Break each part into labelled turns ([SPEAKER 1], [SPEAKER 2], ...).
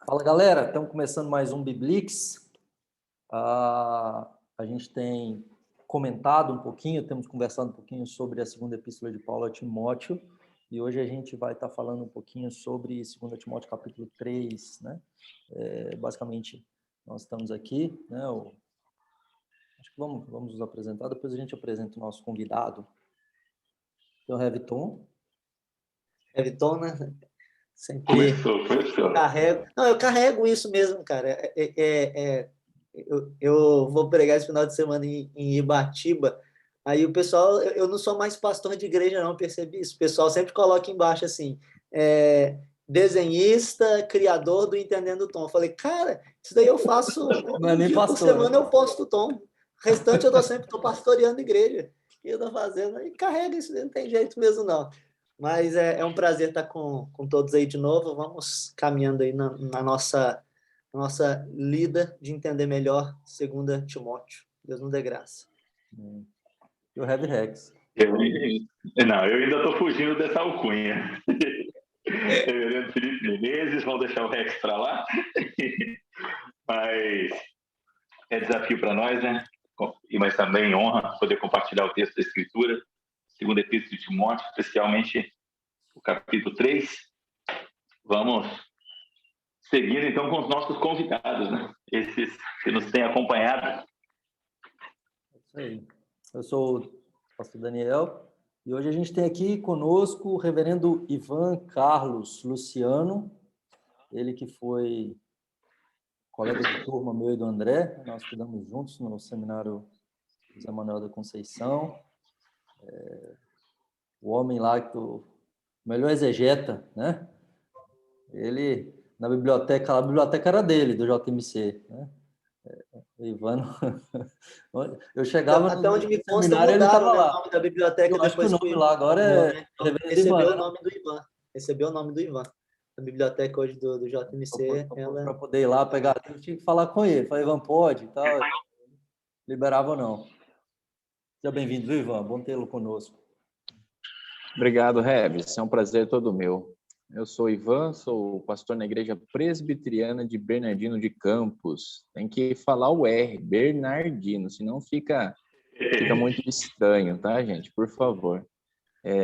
[SPEAKER 1] Fala, galera, estamos começando mais um Biblix. A gente tem comentado um pouquinho, temos conversado um pouquinho sobre a segunda epístola de Paulo a Timóteo, e hoje a gente vai estar falando um pouquinho sobre 2 Timóteo capítulo 3, né? Basicamente, nós estamos aqui, né? Acho que vamos nos apresentar, depois a gente apresenta o nosso convidado, que é o Reviton.
[SPEAKER 2] Reviton, né? Sempre
[SPEAKER 3] Começou.
[SPEAKER 2] carrego. Não, eu carrego isso mesmo, cara. Eu vou pregar esse final de semana em Ibatiba. Aí o pessoal, eu não sou mais pastor de igreja, não, percebi isso. O pessoal sempre coloca embaixo assim, desenhista, criador do Entendendo o Tom. Eu falei, cara, isso daí eu faço
[SPEAKER 1] Não é nem
[SPEAKER 2] dia por
[SPEAKER 1] pastor,
[SPEAKER 2] semana,
[SPEAKER 1] né?
[SPEAKER 2] eu posto o Tom. O restante eu tô pastoreando igreja. O que eu tô fazendo? E carrega isso, não tem jeito mesmo, não. Mas é um prazer estar com todos aí de novo. Vamos caminhando aí na nossa lida de entender melhor 2 Timóteo. Deus nos dê graça.
[SPEAKER 1] E o Heavy Rex.
[SPEAKER 3] Eu ainda estou fugindo dessa alcunha. Reverendo Felipe Menezes, vamos deixar o Rex para lá. Mas é desafio para nós, né? Mas também honra poder compartilhar o texto da Escritura, segunda epístola de Timóteo, especialmente o capítulo 3. Vamos seguir, então, com os nossos convidados, né? Esses que nos têm acompanhado.
[SPEAKER 1] É isso aí. Eu sou o pastor Daniel e hoje a gente tem aqui conosco o reverendo Ivan Carlos Luciano, ele que foi colega de turma meu e do André, nós estudamos juntos no seminário José Manuel da Conceição, o homem lá que o melhor exegeta, né? Ele, na biblioteca, a biblioteca era dele, do JMC, né? O Ivan, eu chegava
[SPEAKER 2] Até onde me
[SPEAKER 1] no
[SPEAKER 2] consta,
[SPEAKER 1] seminário, ele
[SPEAKER 2] mudaram,
[SPEAKER 1] estava
[SPEAKER 2] né, o
[SPEAKER 1] lá.
[SPEAKER 2] nome da biblioteca
[SPEAKER 1] Eu acho que o
[SPEAKER 2] depois que o
[SPEAKER 1] nome
[SPEAKER 2] Ivan
[SPEAKER 1] lá agora
[SPEAKER 2] terminou,
[SPEAKER 1] é
[SPEAKER 2] né? Então,
[SPEAKER 1] Reverendo Ivan,
[SPEAKER 2] recebeu o
[SPEAKER 1] né?
[SPEAKER 2] nome do Ivan. Recebeu o nome do Ivan. A biblioteca hoje do JMC,
[SPEAKER 1] Para poder ir lá pegar, eu tinha que falar com ele. Falei, Ivan, pode e tal. Liberava ou não. Seja bem-vindo, viu, Ivan? Bom tê-lo conosco.
[SPEAKER 4] Obrigado, Rebs. É um prazer todo meu. Eu sou Ivan, sou pastor na Igreja Presbiteriana de Bernardino de Campos. Tem que falar o R, Bernardino, senão fica muito estranho, tá, gente? Por favor.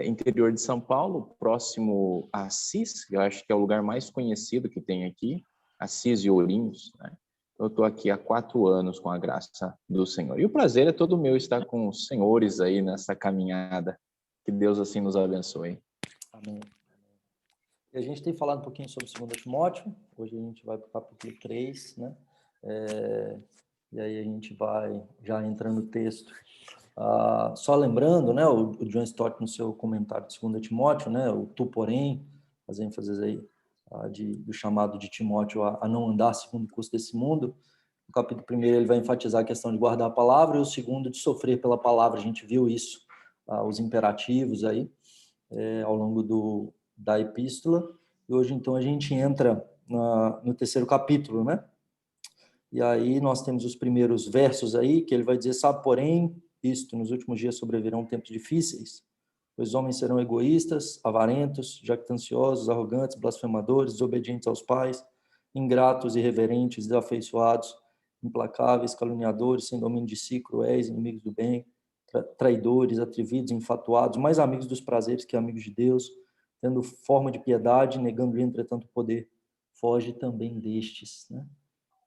[SPEAKER 4] Interior de São Paulo, próximo a Assis, eu acho que é o lugar mais conhecido que tem aqui, Assis e Ourinhos, né? Eu estou aqui há 4 anos com a graça do Senhor. E o prazer é todo meu estar com os senhores aí nessa caminhada. Que Deus assim nos abençoe.
[SPEAKER 1] Amém. E a gente tem falado um pouquinho sobre 2 Timóteo. Hoje a gente vai para o capítulo 3, né? E aí a gente vai já entrando no texto. Só lembrando, né, o John Stott no seu comentário de 2 Timóteo, né, o tu, porém, as ênfases aí do chamado de Timóteo a não andar segundo o curso desse mundo. No capítulo 1 ele vai enfatizar a questão de guardar a palavra, e o segundo de sofrer pela palavra. A gente viu isso, os imperativos aí, ao longo da epístola. E hoje, então, a gente entra no terceiro capítulo, né? E aí nós temos os primeiros versos aí, que ele vai dizer, sabe, porém, isto, nos últimos dias sobrevirão tempos difíceis, pois os homens serão egoístas, avarentos, jactanciosos, arrogantes, blasfemadores, desobedientes aos pais, ingratos, irreverentes, desafeiçoados, implacáveis, caluniadores, sem domínio de si, cruéis, inimigos do bem, traidores, atrevidos, infatuados, mais amigos dos prazeres que amigos de Deus, tendo forma de piedade, negando-lhe, entretanto, o poder. Foge também destes, né?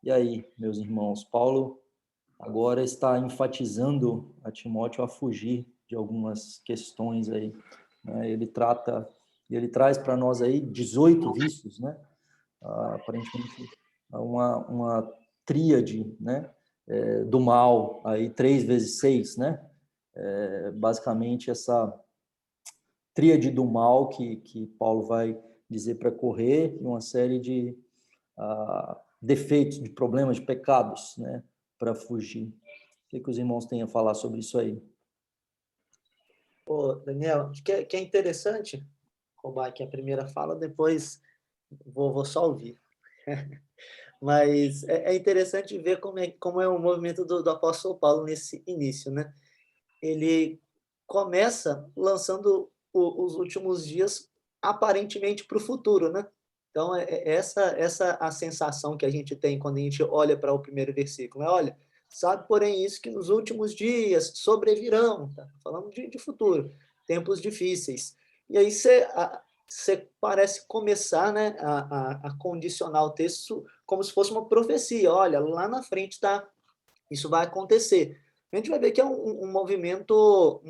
[SPEAKER 1] E aí, meus irmãos, Paulo agora está enfatizando a Timóteo a fugir de algumas questões aí, né? Ele traz para nós aí 18 vícios, né? Aparentemente uma tríade, né? Do mal, aí 3 vezes 6, né? Basicamente essa tríade do mal que Paulo vai dizer para correr, e uma série de defeitos, de problemas, de pecados, né, para fugir. O que os irmãos têm a falar sobre isso aí?
[SPEAKER 2] Pô, Daniel, acho que é interessante roubar aqui a primeira fala, depois vou só ouvir. Mas é interessante ver como é o movimento do apóstolo Paulo nesse início, né? Ele começa lançando os últimos dias aparentemente para o futuro, né? Então, essa a sensação que a gente tem quando a gente olha para o primeiro versículo. Olha, sabe, porém, isso que nos últimos dias sobrevirão, tá? Falando de futuro, tempos difíceis. E aí você parece começar, né, a condicionar o texto como se fosse uma profecia. Olha, lá na frente isso vai acontecer. A gente vai ver que é um movimento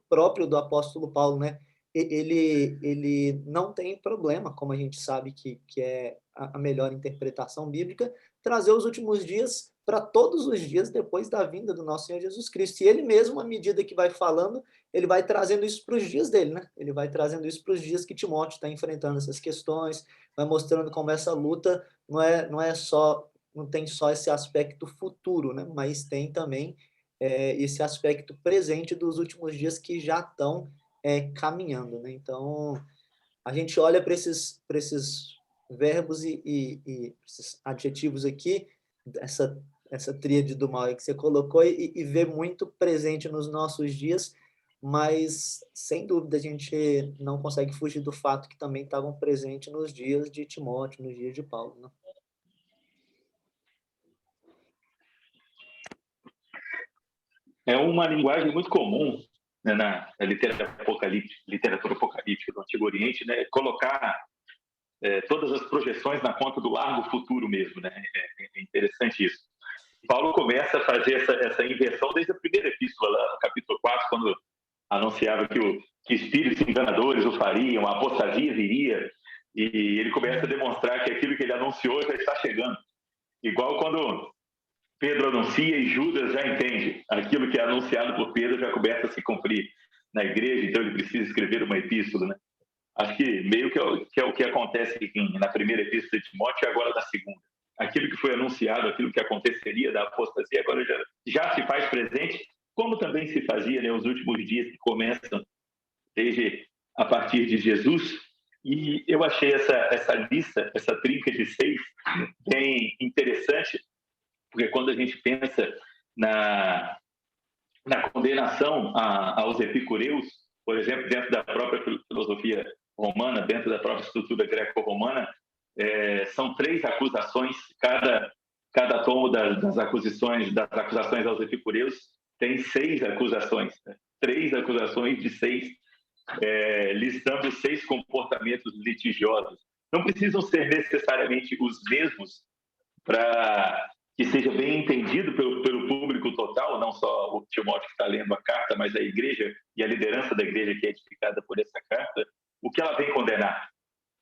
[SPEAKER 2] próprio do apóstolo Paulo, né? Ele não tem problema, como a gente sabe que é a melhor interpretação bíblica, trazer os últimos dias para todos os dias depois da vinda do nosso Senhor Jesus Cristo. E ele mesmo, à medida que vai falando, ele vai trazendo isso para os dias dele, né? Ele vai trazendo isso para os dias que Timóteo está enfrentando essas questões, vai mostrando como essa luta não tem só esse aspecto futuro, né? Mas tem também esse aspecto presente dos últimos dias que já estão caminhando, né? Então, a gente olha para esses verbos e esses adjetivos aqui, essa tríade do mal que você colocou, e vê muito presente nos nossos dias, mas, sem dúvida, a gente não consegue fugir do fato que também estavam presentes nos dias de Timóteo, nos dias de Paulo, né?
[SPEAKER 3] É uma linguagem muito comum, né, na literatura apocalíptica do Antigo Oriente, né, colocar todas as projeções na conta do largo futuro mesmo, né? É interessante isso. Paulo começa a fazer essa inversão desde a primeira epístola, lá no capítulo 4, quando anunciava que espíritos enganadores o fariam, a apostasia viria, e ele começa a demonstrar que aquilo que ele anunciou já está chegando. Igual quando Pedro anuncia e Judas já entende. Aquilo que é anunciado por Pedro já começa a se cumprir na igreja, então ele precisa escrever uma epístola, né? Acho que meio que é o que acontece na primeira epístola de Timóteo e agora na segunda. Aquilo que foi anunciado, aquilo que aconteceria da apostasia, agora já se faz presente, como também se fazia, né, os últimos dias que começam desde a partir de Jesus. E eu achei essa lista, essa trinca de 6, bem interessante, porque quando a gente pensa na condenação aos epicureus, por exemplo, dentro da própria filosofia romana, dentro da própria estrutura greco-romana, são 3 acusações, cada tomo das acusações aos epicureus tem 6 acusações, né? 3 acusações de 6, listando 6 comportamentos litigiosos. Não precisam ser necessariamente os mesmos para que seja bem entendido pelo público total, não só o Timóteo que está lendo a carta, mas a igreja e a liderança da igreja que é edificada por essa carta, o que ela vem condenar.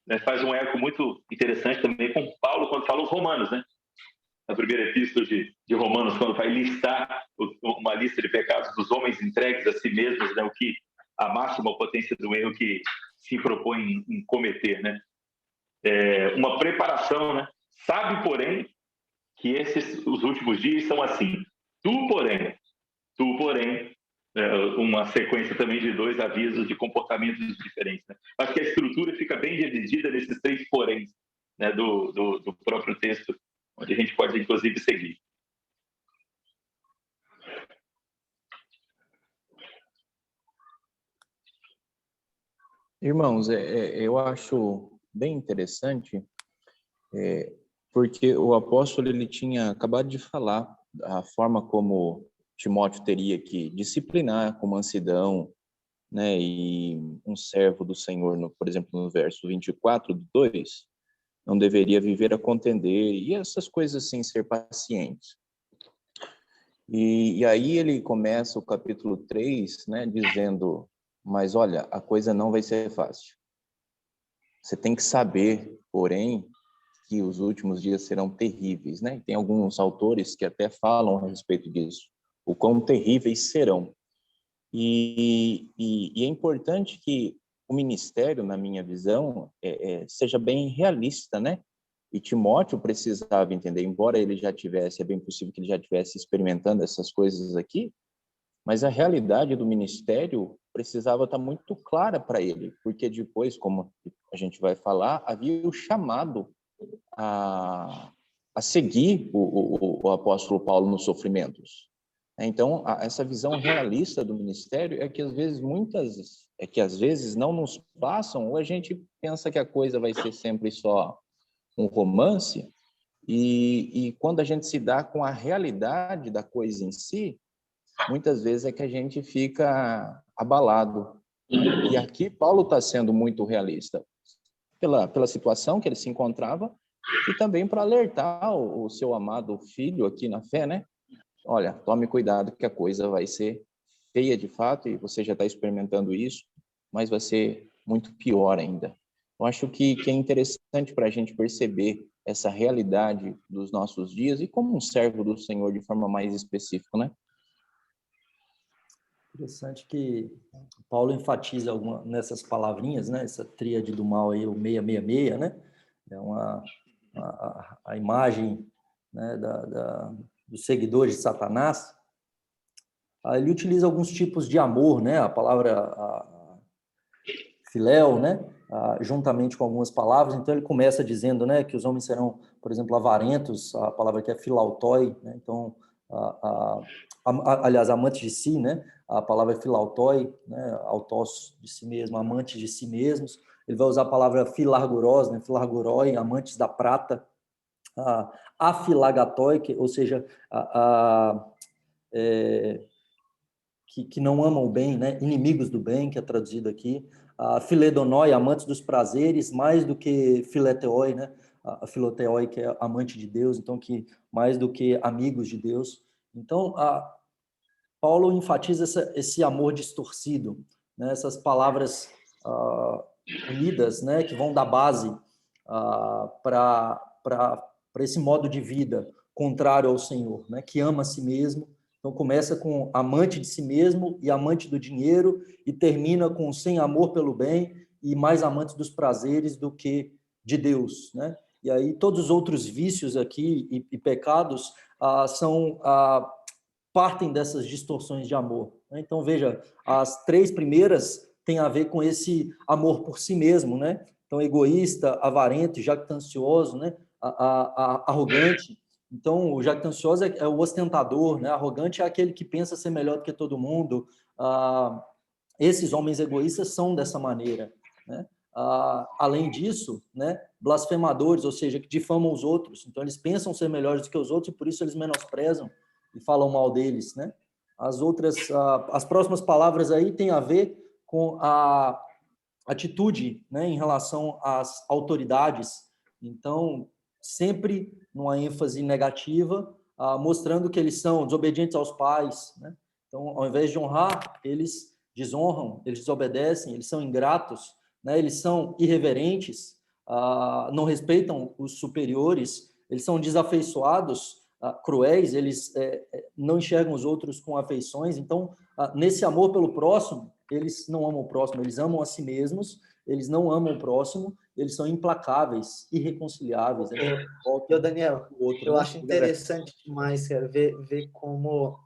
[SPEAKER 3] Né? Faz um eco muito interessante também com Paulo, quando fala os romanos, né? Na primeira epístola de Romanos, quando vai listar uma lista de pecados dos homens entregues a si mesmos, né? O que a máxima potência do erro que se propõe em cometer, né? Uma preparação, né? Sabe, porém, que os últimos dias são assim. Tu, porém, uma sequência também de 2 avisos de comportamentos diferentes. Né? Acho que a estrutura fica bem dividida nesses 3 poréns, né, do próprio texto, onde a gente pode, inclusive, seguir.
[SPEAKER 4] Irmãos, eu acho bem interessante, porque o apóstolo ele tinha acabado de falar a forma como Timóteo teria que disciplinar com mansidão, né, e um servo do Senhor, por exemplo, no verso 24 do 2, não deveria viver a contender, e essas coisas assim, ser pacientes. E aí ele começa o capítulo 3, né, dizendo, mas olha, a coisa não vai ser fácil. Você tem que saber, porém, que os últimos dias serão terríveis, né? E tem alguns autores que até falam a respeito disso, o quão terríveis serão. E é importante que o ministério, na minha visão, seja bem realista, né? E Timóteo precisava entender, embora ele já tivesse, é bem possível que ele já tivesse experimentando essas coisas aqui, mas a realidade do ministério precisava estar muito clara para ele, porque depois, como a gente vai falar, havia o chamado a seguir o apóstolo Paulo nos sofrimentos. Então, essa visão realista do ministério é que às vezes não nos passam, ou a gente pensa que a coisa vai ser sempre só um romance, e quando a gente se dá com a realidade da coisa em si, muitas vezes é que a gente fica abalado. E aqui Paulo está sendo muito realista, pela situação que ele se encontrava, e também para alertar o seu amado filho aqui na fé, né? Olha, tome cuidado que a coisa vai ser feia de fato, e você já está experimentando isso, mas vai ser muito pior ainda. Eu acho que é interessante para a gente perceber essa realidade dos nossos dias e como um servo do Senhor de forma mais específica, né?
[SPEAKER 1] Interessante que Paulo enfatiza nessas palavrinhas, né? Essa tríade do mal aí, o 666, né? É a imagem, né, dos seguidores de Satanás. Ele utiliza alguns tipos de amor, né? A palavra filéu, né? Juntamente com algumas palavras. Então ele começa dizendo, né, que os homens serão, por exemplo, avarentos. A palavra que é filautoi, né? Então, aliás, amantes de si, né? A palavra é filautoi, né? Autós de si mesmo, amantes de si mesmos. Ele vai usar a palavra filarguros, né? Filarguroi, amantes da prata. Afilagatoi, ou seja, que não amam o bem, né? Inimigos do bem, que é traduzido aqui. Filedonoi, amantes dos prazeres, mais do que fileteoi, né? A filoteoi, que é amante de Deus, então que mais do que amigos de Deus. Então, Paulo enfatiza esse amor distorcido, né? Essas palavras unidas, né? Que vão dar base para esse modo de vida contrário ao Senhor, né? Que ama a si mesmo. Então começa com amante de si mesmo e amante do dinheiro e termina com sem amor pelo bem e mais amantes dos prazeres do que de Deus, né? E aí todos os outros vícios aqui e pecados partem dessas distorções de amor, né? Então veja, as três primeiras têm a ver com esse amor por si mesmo, né? Então egoísta, avarento, jactancioso, né? Arrogante. Então, o jactancioso é o ostentador, né? Arrogante é aquele que pensa ser melhor do que todo mundo. Esses homens egoístas são dessa maneira, né? Além disso, né? Blasfemadores, ou seja, que difamam os outros. Então, eles pensam ser melhores do que os outros e por isso eles menosprezam e falam mal deles, né? As próximas palavras aí têm a ver com a atitude, né, em relação às autoridades. Então, sempre numa ênfase negativa, mostrando que eles são desobedientes aos pais, né? Então, ao invés de honrar, eles desonram, eles desobedecem, eles são ingratos, né? Eles são irreverentes, não respeitam os superiores, eles são desafeiçoados, cruéis, eles não enxergam os outros com afeições. Então, nesse amor pelo próximo, eles não amam o próximo, eles amam a si mesmos, eles não amam o próximo, eles são implacáveis, irreconciliáveis.
[SPEAKER 2] Daniel,
[SPEAKER 1] outro,
[SPEAKER 2] eu
[SPEAKER 1] né?
[SPEAKER 2] acho interessante demais, cara, ver como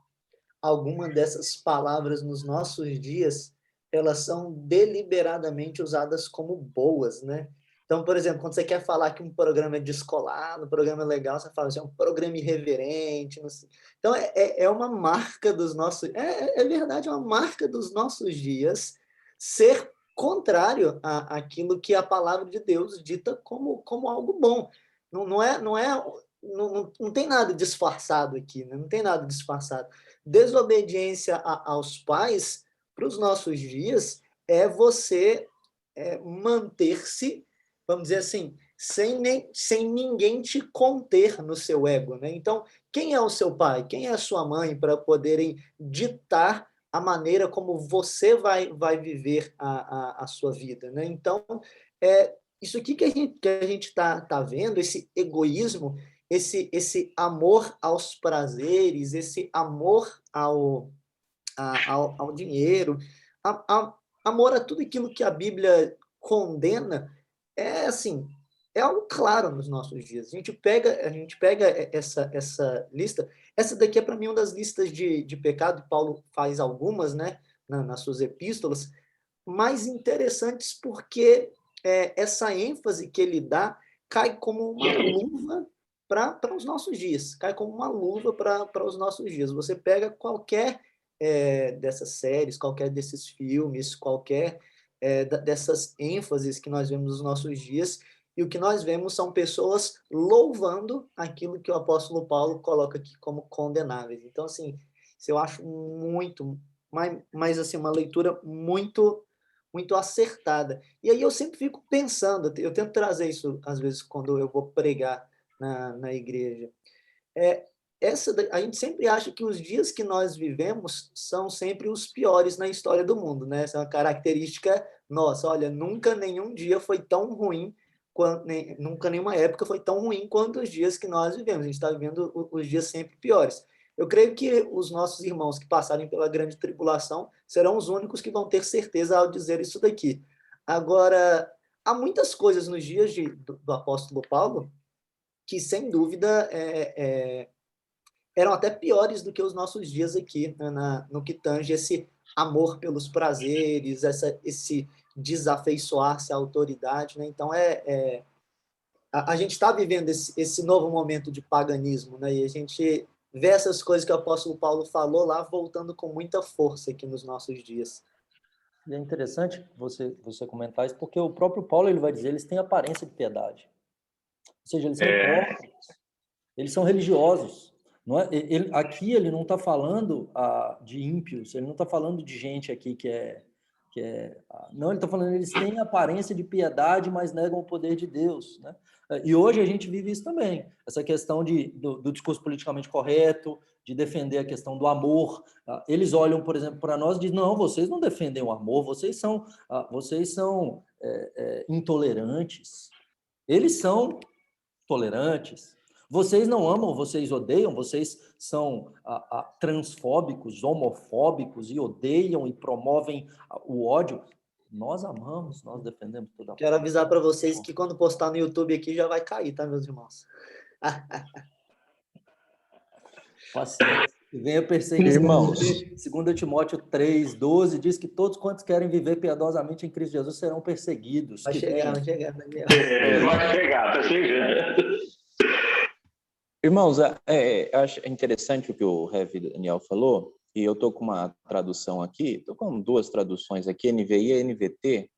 [SPEAKER 2] alguma dessas palavras nos nossos dias, elas são deliberadamente usadas como boas, né? Então, por exemplo, quando você quer falar que um programa é descolado, um programa é legal, você fala assim, é um programa irreverente. Não sei. Então, é uma marca dos nossos... É verdade, é uma marca dos nossos dias ser contrário àquilo que a palavra de Deus dita como algo bom. Não tem nada disfarçado aqui, né? Não tem nada disfarçado. Desobediência aos pais, para os nossos dias, é você manter-se, vamos dizer assim, sem ninguém te conter no seu ego, né? Então, quem é o seu pai? Quem é a sua mãe para poderem ditar a maneira como você vai viver a sua vida, né? Então, isso aqui que a gente tá vendo, esse egoísmo, esse amor aos prazeres, esse amor ao dinheiro, amor a tudo aquilo que a Bíblia condena, assim, é algo claro nos nossos dias. A gente pega essa lista, essa daqui é para mim uma das listas de pecado, Paulo faz algumas, né, nas suas epístolas, mais interessantes porque essa ênfase que ele dá cai como uma luva para os nossos dias, cai como uma luva para os nossos dias. Você pega qualquer dessas séries, qualquer desses filmes, qualquer dessas ênfases que nós vemos nos nossos dias, E o que nós vemos são pessoas louvando aquilo que o apóstolo Paulo coloca aqui como condenáveis. Então, assim, isso eu acho muito, mas assim, uma leitura muito acertada. E aí eu sempre fico pensando, eu tento trazer isso, às vezes, quando eu vou pregar na igreja. A gente sempre acha que os dias que nós vivemos são sempre os piores na história do mundo, né? Essa é uma característica nossa. Olha, nunca nenhum dia foi tão ruim, nunca nenhuma época foi tão ruim quanto os dias que nós vivemos. A gente está vivendo os dias sempre piores. Eu creio que os nossos irmãos que passarem pela grande tribulação serão os únicos que vão ter certeza ao dizer isso daqui. Agora, há muitas coisas nos dias do apóstolo Paulo que, sem dúvida, eram até piores do que os nossos dias aqui, né, no que tange esse amor pelos prazeres, esse desafeiçoar-se à autoridade. Né? Então, a gente está vivendo esse novo momento de paganismo, né? E a gente vê essas coisas que o apóstolo Paulo falou lá voltando com muita força aqui nos nossos dias.
[SPEAKER 1] E é interessante você comentar isso, porque o próprio Paulo ele vai dizer, eles têm aparência de piedade. Ou seja, eles são hipócritas, eles são religiosos. Não é? Aqui ele não está falando de ímpios, ele não está falando de gente aqui que é... Não, ele está falando, eles têm aparência de piedade, mas negam o poder de Deus. Né? E hoje a gente vive isso também, essa questão do discurso politicamente correto, de defender a questão do amor. Eles olham, por exemplo, para nós e dizem, não, vocês não defendem o amor, vocês são intolerantes. Eles são tolerantes. Vocês não amam, vocês odeiam, vocês são transfóbicos, homofóbicos e odeiam e promovem o ódio. Nós amamos, nós defendemos toda a...
[SPEAKER 2] Quero avisar para vocês que quando postar no YouTube aqui já vai cair, tá, meus irmãos?
[SPEAKER 1] Paciência. E venha perseguir.
[SPEAKER 4] Irmãos.
[SPEAKER 1] 2 Timóteo 3:12 diz que todos quantos querem viver piedosamente em Cristo Jesus serão perseguidos.
[SPEAKER 2] Vai chegar, Daniel.
[SPEAKER 3] Vai chegar, tá chegando.
[SPEAKER 4] Irmãos, acho interessante o que o Rev Daniel falou, e eu estou com uma tradução aqui, estou com 2 traduções aqui, NVI e NVT.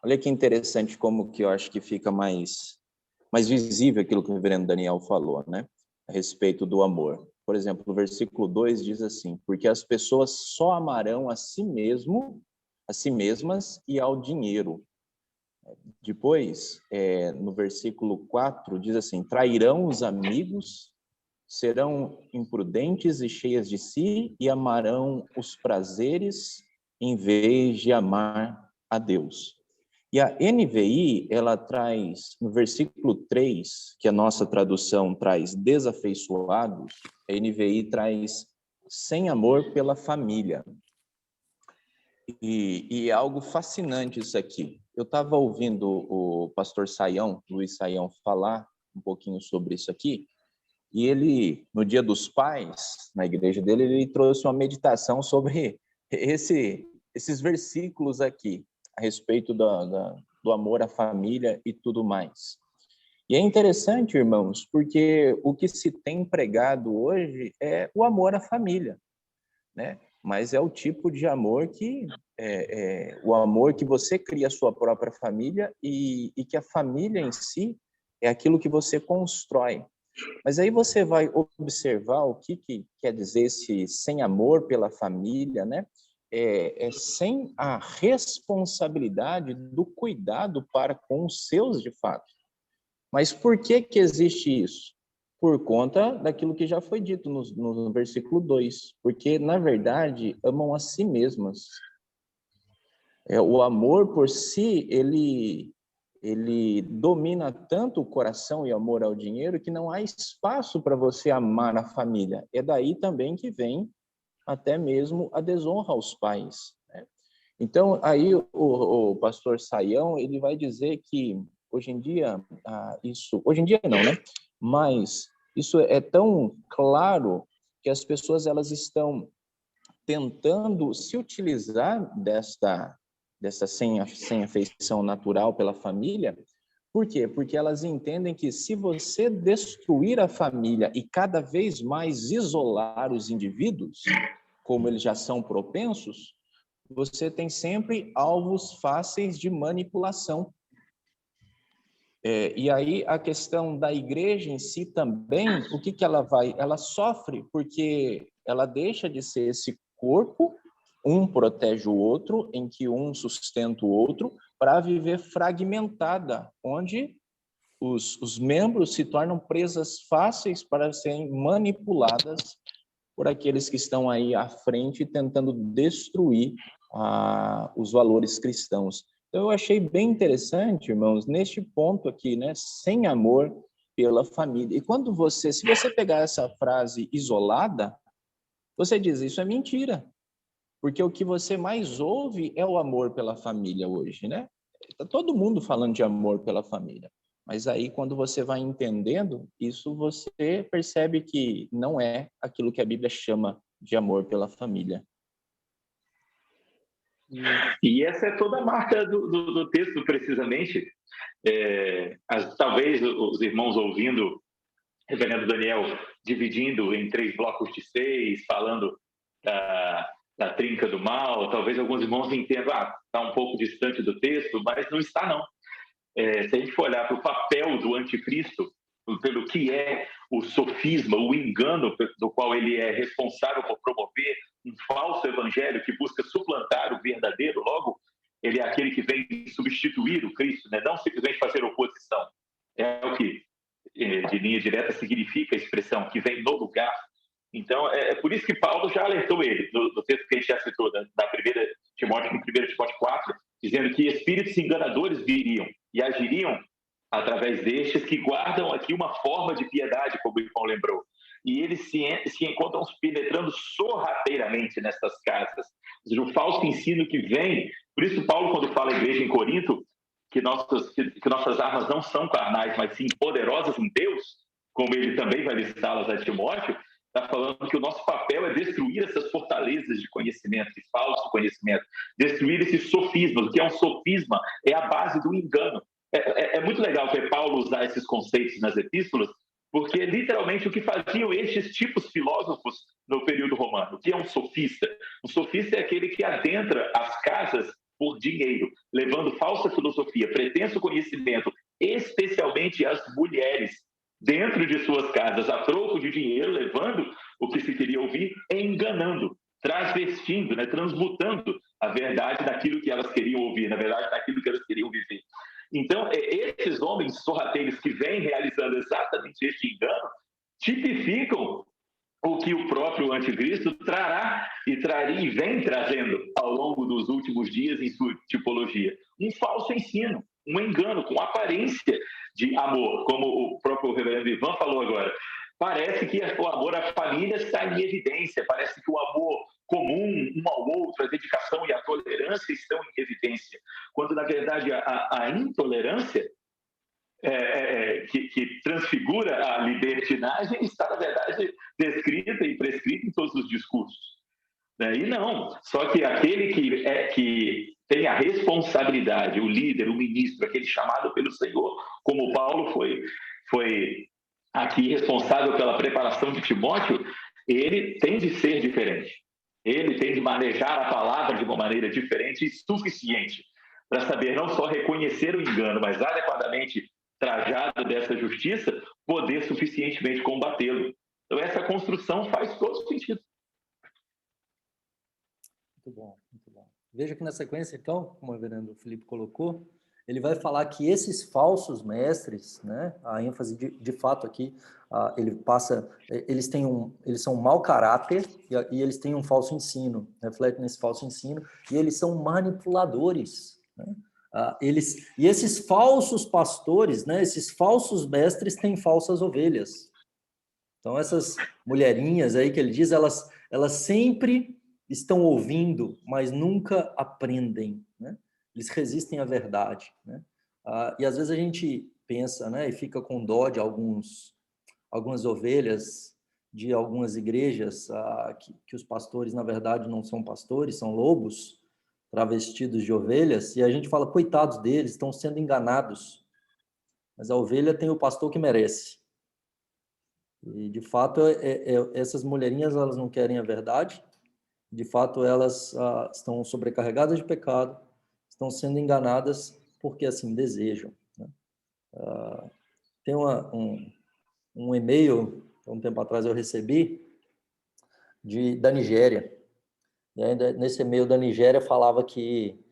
[SPEAKER 4] Olha que interessante como que eu acho que fica mais visível aquilo que o reverendo Daniel falou, né? A respeito do amor. Por exemplo, o versículo 2 diz assim, porque as pessoas só amarão a si mesmas e ao dinheiro. Depois, no versículo 4, diz assim, trairão os amigos, serão imprudentes e cheias de si e amarão os prazeres em vez de amar a Deus. E a NVI, ela traz, no versículo 3, que a nossa tradução traz desafeiçoados, a NVI traz sem amor pela família. E é algo fascinante isso aqui. Eu estava ouvindo o pastor Luiz Saião, falar um pouquinho sobre isso aqui, e ele, no Dia dos Pais, na igreja dele, ele trouxe uma meditação sobre esses versículos aqui, a respeito do amor à família e tudo mais. E é interessante, irmãos, porque o que se tem pregado hoje é o amor à família, né? Mas é o tipo de amor que o amor que você cria a sua própria família e que a família em si é aquilo que você constrói. Mas aí você vai observar o que quer dizer esse sem amor pela família, né? Sem a responsabilidade do cuidado para com os seus de fato. Mas por que existe isso? Por conta daquilo que já foi dito no versículo 2. Porque, na verdade, amam a si mesmas. O amor por si, ele domina tanto o coração e amor ao dinheiro que não há espaço para você amar a família. É daí também que vem até mesmo a desonra aos pais. Né? Então, aí o pastor Saião, ele vai dizer que hoje em dia, hoje em dia não, né? Mas isso é tão claro que as pessoas elas estão tentando se utilizar dessa sem afeição natural pela família. Por quê? Porque elas entendem que se você destruir a família e cada vez mais isolar os indivíduos, como eles já são propensos, você tem sempre alvos fáceis de manipulação. E aí a questão da igreja em si também, o que ela vai? Ela sofre porque ela deixa de ser esse corpo, um protege o outro, em que um sustenta o outro, para viver fragmentada, onde os membros se tornam presas fáceis para serem manipuladas por aqueles que estão aí à frente tentando destruir os valores cristãos. Então, eu achei bem interessante, irmãos, neste ponto aqui, né? Sem amor pela família. E quando se você pegar essa frase isolada, você diz, isso é mentira. Porque o que você mais ouve é o amor pela família hoje, né? Está todo mundo falando de amor pela família. Mas aí, quando você vai entendendo, isso você percebe que não é aquilo que a Bíblia chama de amor pela família.
[SPEAKER 3] E essa é toda a marca do texto, precisamente. Talvez os irmãos ouvindo o reverendo Daniel dividindo em 3 blocos de 6, falando da trinca do mal, talvez alguns irmãos entendam, está um pouco distante do texto, mas não está, não. Se a gente for olhar para o papel do anticristo, pelo que é o sofisma, o engano do qual ele é responsável por promover um falso evangelho que busca suplantar o verdadeiro, logo, ele é aquele que vem substituir o Cristo, né? Não simplesmente fazer oposição. É o que, de linha direta, significa a expressão que vem no lugar. Então, é por isso que Paulo já alertou ele, do texto que a gente já citou, da 1 Timóteo, no 1 Timóteo 4, dizendo que espíritos enganadores viriam e agiriam através destes que guardam aqui uma forma de piedade, como o irmão lembrou. E eles se encontram penetrando sorrateiramente nessas casas. Ou seja, o falso ensino que vem. Por isso, Paulo, quando fala à igreja em Corinto, que nossas armas não são carnais, mas sim poderosas em Deus, como ele também vai listá-las a Timóteo, está falando que o nosso papel é destruir essas fortalezas de conhecimento, de falso conhecimento, destruir esses sofismas. O que é um sofisma? É a base do engano. É muito legal ver Paulo usar esses conceitos nas epístolas, porque literalmente o que faziam estes tipos filósofos no período romano. O que é um sofista? Um sofista é aquele que adentra as casas por dinheiro, levando falsa filosofia, pretenso conhecimento, especialmente as mulheres, dentro de suas casas, a troco de dinheiro, levando o que se queria ouvir, enganando, transvestindo, né, transmutando a verdade daquilo que elas queriam ouvir, na verdade, daquilo que elas queriam viver. Então, esses homens sorrateiros que vêm realizando exatamente este engano, tipificam o que o próprio anticristo trará e vem trazendo ao longo dos últimos dias em sua tipologia. Um falso ensino, um engano com aparência de amor, como o próprio reverendo Ivan falou agora. Parece que o amor à família está em evidência, parece que o amor comum um ao outro, a dedicação e a tolerância estão em evidência, quando, na verdade, a intolerância que transfigura a libertinagem está, na verdade, descrita e prescrita em todos os discursos. E não, só que aquele que tem a responsabilidade, o líder, o ministro, aquele chamado pelo Senhor, como Paulo foi aqui responsável pela preparação de Timóteo, ele tem de ser diferente. Ele tem de manejar a palavra de uma maneira diferente e suficiente para saber não só reconhecer o engano, mas adequadamente trajado dessa justiça, poder suficientemente combatê-lo. Então, essa construção faz todo sentido.
[SPEAKER 1] Muito bom, muito bom. Veja que na sequência, então, como o reverendo Felipe colocou, ele vai falar que esses falsos mestres, né, a ênfase de fato aqui, ele passa, eles são um mau caráter e eles têm um falso ensino, refletem nesse falso ensino, e eles são manipuladores, né? E esses falsos pastores, né, esses falsos mestres têm falsas ovelhas. Então, essas mulherinhas aí que ele diz, elas sempre estão ouvindo, mas nunca aprendem, né? Eles resistem à verdade, né? E às vezes a gente pensa, né, e fica com dó de algumas ovelhas de algumas igrejas, que os pastores, na verdade, não são pastores, são lobos travestidos de ovelhas, e a gente fala, coitados deles, estão sendo enganados. Mas a ovelha tem o pastor que merece. E, de fato, essas mulherinhas, elas não querem a verdade. De fato, elas estão sobrecarregadas de pecado, estão sendo enganadas porque, assim, desejam, né? Tem um e-mail, um tempo atrás eu recebi, da Nigéria. E ainda nesse e-mail da Nigéria falava que,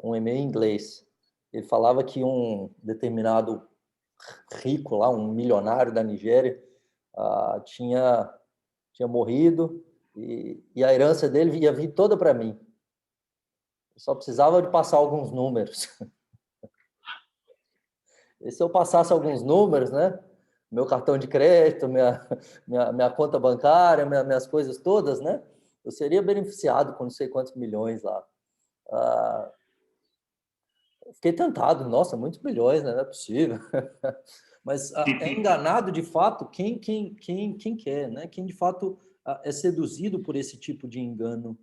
[SPEAKER 1] um e-mail em inglês, ele falava que um determinado rico lá, um milionário da Nigéria, tinha morrido e a herança dele ia vir toda para mim. Eu só precisava de passar alguns números. E se eu passasse alguns números, né? Meu cartão de crédito, minha conta bancária, minhas coisas todas, né? Eu seria beneficiado com não sei quantos milhões lá. Fiquei tentado, nossa, muitos milhões, né? Não é possível. Mas é enganado, de fato, quem quer, né? Quem, de fato, é seduzido por esse tipo de engano.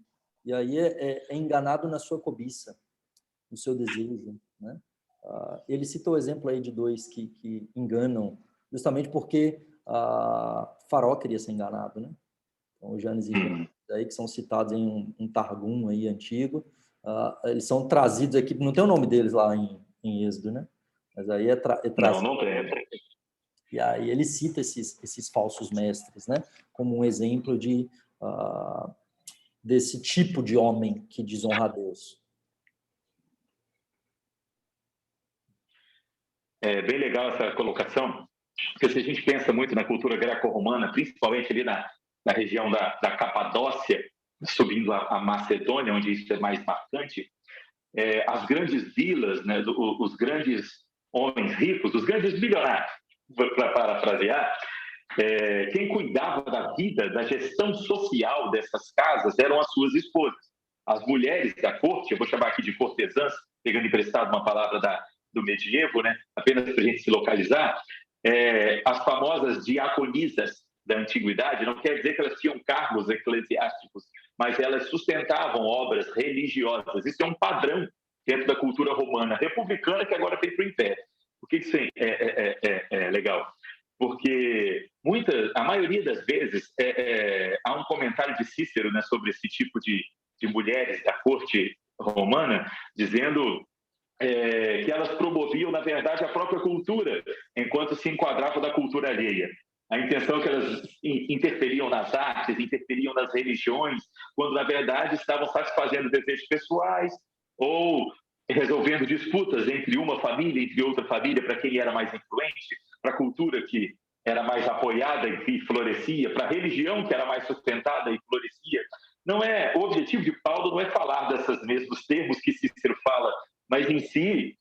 [SPEAKER 1] E aí é enganado na sua cobiça, no seu desejo, né? Ele citou o exemplo aí de dois que enganam, justamente porque Faraó queria ser enganado, né? Então, o Janes e Jambres, aí, que são citados em um Targum aí antigo, eles são trazidos aqui, não tem o nome deles lá em Êxodo, né? Mas aí é trazido.
[SPEAKER 3] Não tem.
[SPEAKER 1] E aí ele cita esses falsos mestres, né? Como um exemplo desse tipo de homem que desonra a Deus.
[SPEAKER 3] É bem legal essa colocação, porque se a gente pensa muito na cultura greco-romana, principalmente ali na região da Capadócia, subindo a Macedônia, onde isso é mais marcante, as grandes vilas, né, os grandes homens ricos, os grandes milionários, para parafrasear, quem cuidava da vida, da gestão social dessas casas eram as suas esposas. As mulheres da corte, eu vou chamar aqui de cortesãs, pegando emprestado uma palavra do medievo, né? Apenas para a gente se localizar, as famosas diaconisas da antiguidade, não quer dizer que elas tinham cargos eclesiásticos, mas elas sustentavam obras religiosas. Isso é um padrão dentro da cultura romana republicana que agora tem para o Império. Por que isso é legal? Porque a maioria das vezes há um comentário de Cícero, né, sobre esse tipo de mulheres da corte romana, dizendo que elas promoviam, na verdade, a própria cultura, enquanto se enquadravam da cultura alheia. A intenção é que elas interferiam nas artes, interferiam nas religiões, quando, na verdade, estavam satisfazendo desejos pessoais ou resolvendo disputas entre uma família e outra família para quem era mais influente, para a cultura que era mais apoiada e florescia, para a religião que era mais sustentada e florescia. O objetivo de Paulo não é falar desses mesmos termos que Cícero fala, mas em si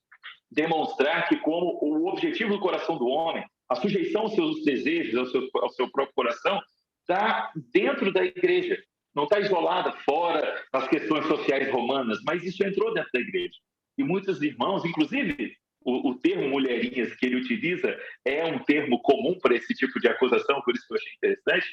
[SPEAKER 3] demonstrar que como o objetivo do coração do homem, a sujeição aos seus desejos, ao seu próprio coração, está dentro da igreja, não está isolada fora das questões sociais romanas, mas isso entrou dentro da igreja. E muitos irmãos, inclusive o termo mulherinhas que ele utiliza é um termo comum para esse tipo de acusação, por isso que eu achei interessante,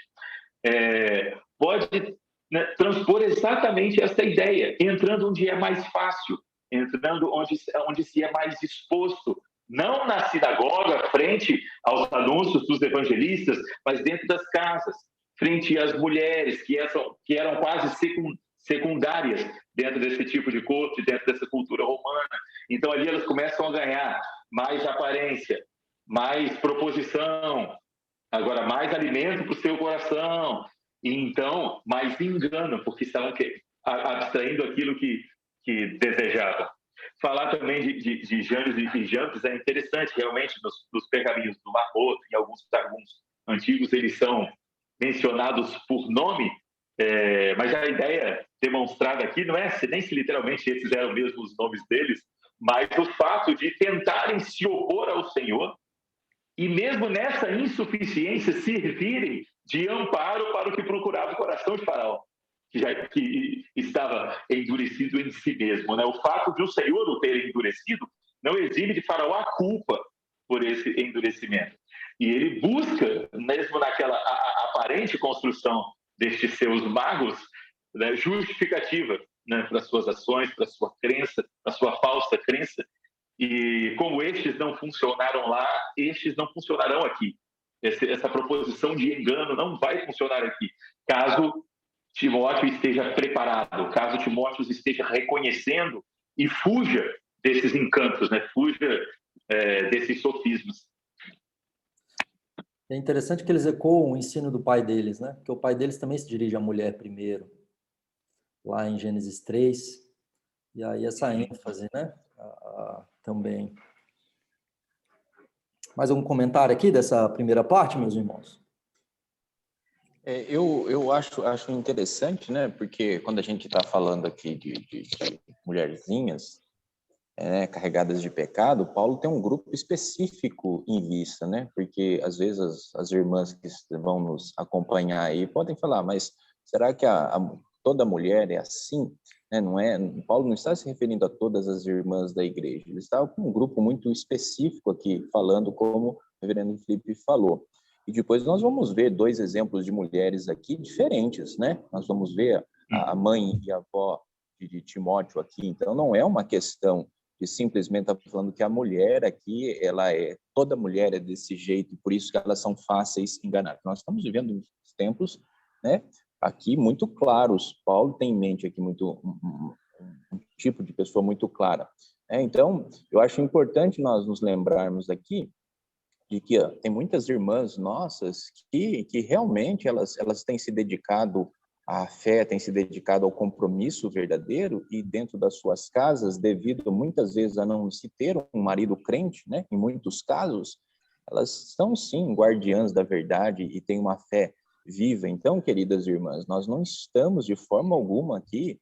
[SPEAKER 3] pode, né, transpor exatamente essa ideia, entrando onde é mais fácil, entrando onde se é mais exposto, não na sinagoga, frente aos anúncios dos evangelistas, mas dentro das casas, frente às mulheres, que eram quase secundárias dentro desse tipo de corte, dentro dessa cultura romana. Então, ali elas começam a ganhar mais aparência, mais proposição, agora mais alimento para o seu coração, e então mais engano, porque estavam abstraindo aquilo que desejavam. Falar também de Janes e Jambres é interessante, realmente, nos pergaminhos do Mar Morto, em alguns antigos, eles são mencionados por nome, mas a ideia demonstrada aqui não é nem se literalmente esses eram mesmo os nomes deles, mas o fato de tentarem se opor ao Senhor e mesmo nessa insuficiência servirem de amparo para o que procurava o coração de Faraó, que estava endurecido em si mesmo, né? O fato de o Senhor o ter endurecido não exime de Faraó a culpa por esse endurecimento. E ele busca, mesmo naquela aparente construção destes seus magos, né, justificativa, né, para suas ações, para sua crença, para sua falsa crença. E como estes não funcionaram lá, estes não funcionarão aqui. Essa proposição de engano não vai funcionar aqui, caso Timóteo esteja preparado, caso Timóteo esteja reconhecendo e fuja desses encantos, né? Fuja desses sofismas.
[SPEAKER 1] É interessante que eles ecoam o ensino do pai deles, né? Porque o pai deles também se dirige à mulher primeiro, lá em Gênesis 3. E aí essa ênfase, né? Também. Mais algum comentário aqui dessa primeira parte, meus irmãos?
[SPEAKER 4] Eu acho interessante, né? Porque quando a gente está falando aqui de mulherzinhas, carregadas de pecado, Paulo tem um grupo específico em vista, né? Porque às vezes as irmãs que vão nos acompanhar aí podem falar, mas será que toda mulher é assim? Não é? Paulo não está se referindo a todas as irmãs da igreja, ele está com um grupo muito específico aqui, falando como o reverendo Felipe falou. E depois nós vamos ver 2 exemplos de mulheres aqui diferentes, né? Nós vamos ver a mãe e a avó de Timóteo aqui, então não é uma questão de simplesmente estar falando que a mulher aqui, toda mulher é desse jeito, por isso que elas são fáceis de enganar. Nós estamos vivendo uns tempos, né, aqui muito claros. Paulo tem em mente aqui muito um tipo de pessoa muito clara. Então, eu acho importante nós nos lembrarmos aqui de que tem muitas irmãs nossas que realmente elas têm se dedicado à fé, têm se dedicado ao compromisso verdadeiro e dentro das suas casas, devido muitas vezes a não se ter um marido crente, né? Em muitos casos, elas são sim guardiãs da verdade e têm uma fé viva. Então, queridas irmãs, nós não estamos de forma alguma aqui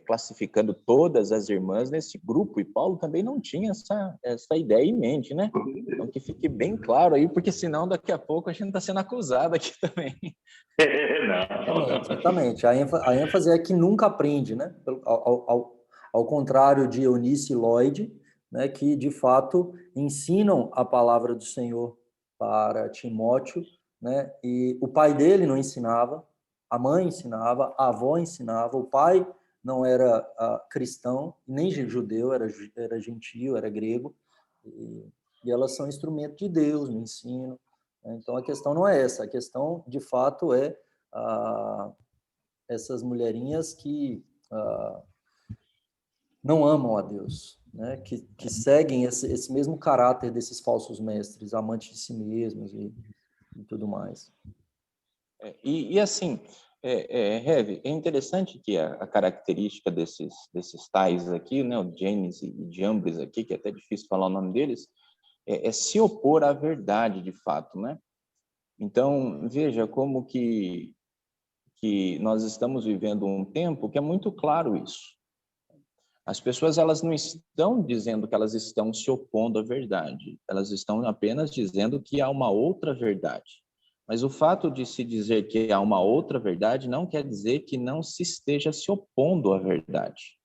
[SPEAKER 4] classificando todas as irmãs nesse grupo, e Paulo também não tinha essa ideia em mente, né? Então, que fique bem claro aí, porque senão daqui a pouco a gente está sendo acusado aqui também.
[SPEAKER 1] Exatamente. A ênfase é que nunca aprende, né? Ao contrário de Eunice e Lloyd, né, que de fato ensinam a palavra do Senhor para Timóteo, né? E o pai dele não ensinava, a mãe ensinava, a avó ensinava, o pai não era cristão, nem judeu, era gentio, era grego, e elas são instrumento de Deus no ensino. Né? Então, a questão não é essa, a questão, de fato, é essas mulherinhas que não amam a Deus, né? que seguem esse mesmo caráter desses falsos mestres, amantes de si mesmos e tudo mais.
[SPEAKER 4] E assim, Heavy, é interessante que a característica desses tais aqui, né, o James e Jambres aqui, que é até difícil falar o nome deles, é se opor à verdade, de fato, né? Então, veja como que nós estamos vivendo um tempo que é muito claro isso. As pessoas, elas não estão dizendo que elas estão se opondo à verdade, elas estão apenas dizendo que há uma outra verdade. Mas o fato de se dizer que há uma outra verdade não quer dizer que não se esteja se opondo à verdade.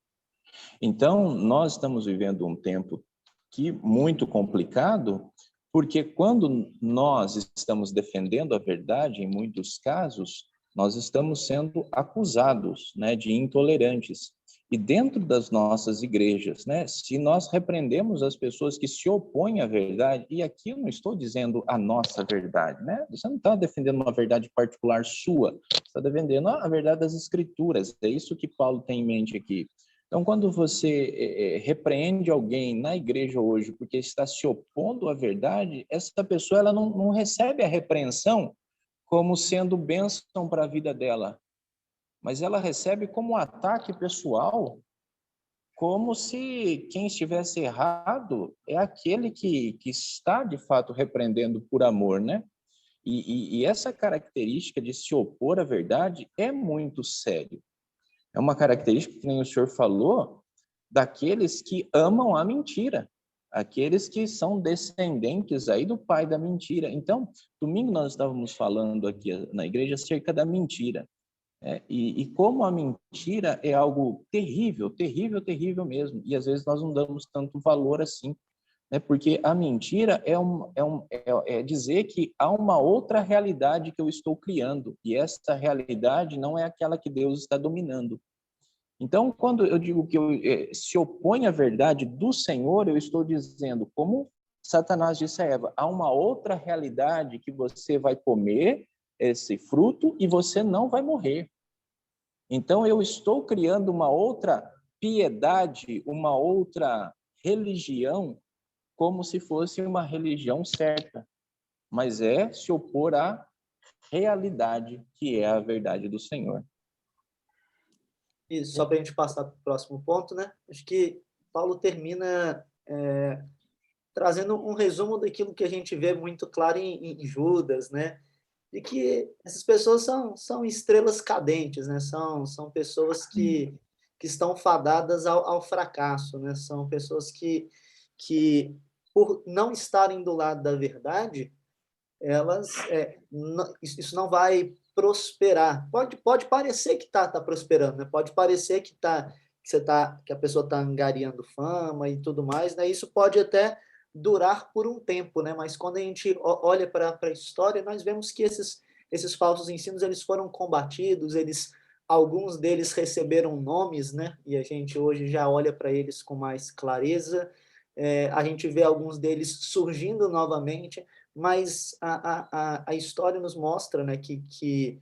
[SPEAKER 4] Então, nós estamos vivendo um tempo muito complicado, porque quando nós estamos defendendo a verdade, em muitos casos, nós estamos sendo acusados, né, de intolerantes. E dentro das nossas igrejas, né, se nós repreendemos as pessoas que se opõem à verdade, e aqui eu não estou dizendo a nossa verdade, né? Você não está defendendo uma verdade particular sua, você está defendendo a verdade das Escrituras. É isso que Paulo tem em mente aqui. Então, quando você repreende alguém na igreja hoje porque está se opondo à verdade, essa pessoa ela não recebe a repreensão como sendo bênção para a vida dela, mas ela recebe como um ataque pessoal, como se quem estivesse errado é aquele que está, de fato, repreendendo por amor, né? E essa característica de se opor à verdade é muito sério. É uma característica, que nem o senhor falou, daqueles que amam a mentira, aqueles que são descendentes aí do pai da mentira. Então, domingo nós estávamos falando aqui na igreja acerca da mentira. E como a mentira é algo terrível, terrível, terrível mesmo. E às vezes nós não damos tanto valor assim, né? Porque a mentira é dizer que há uma outra realidade que eu estou criando, e essa realidade não é aquela que Deus está dominando. Então, quando eu digo que se opõe à verdade do Senhor, eu estou dizendo, como Satanás disse a Eva, há uma outra realidade que você vai comer esse fruto e você não vai morrer. Então, eu estou criando uma outra piedade, uma outra religião, como se fosse uma religião certa. mas é se opor à realidade que é a verdade do Senhor.
[SPEAKER 2] Isso, só para a gente passar para o próximo ponto, né? Acho que Paulo termina trazendo um resumo daquilo que a gente vê muito claro em Judas, né? De que essas pessoas são estrelas cadentes, né? São pessoas que estão fadadas ao fracasso, né? São pessoas que, por não estarem do lado da verdade, elas isso não vai prosperar. Pode parecer que tá prosperando, né? Pode parecer que a pessoa está angariando fama e tudo mais, né? Isso pode até durar por um tempo, né? Mas quando a gente olha para a história, nós vemos que esses falsos ensinos eles foram combatidos, alguns deles receberam nomes, né? E a gente hoje já olha para eles com mais clareza. A gente vê alguns deles surgindo novamente, mas a história nos mostra, né, que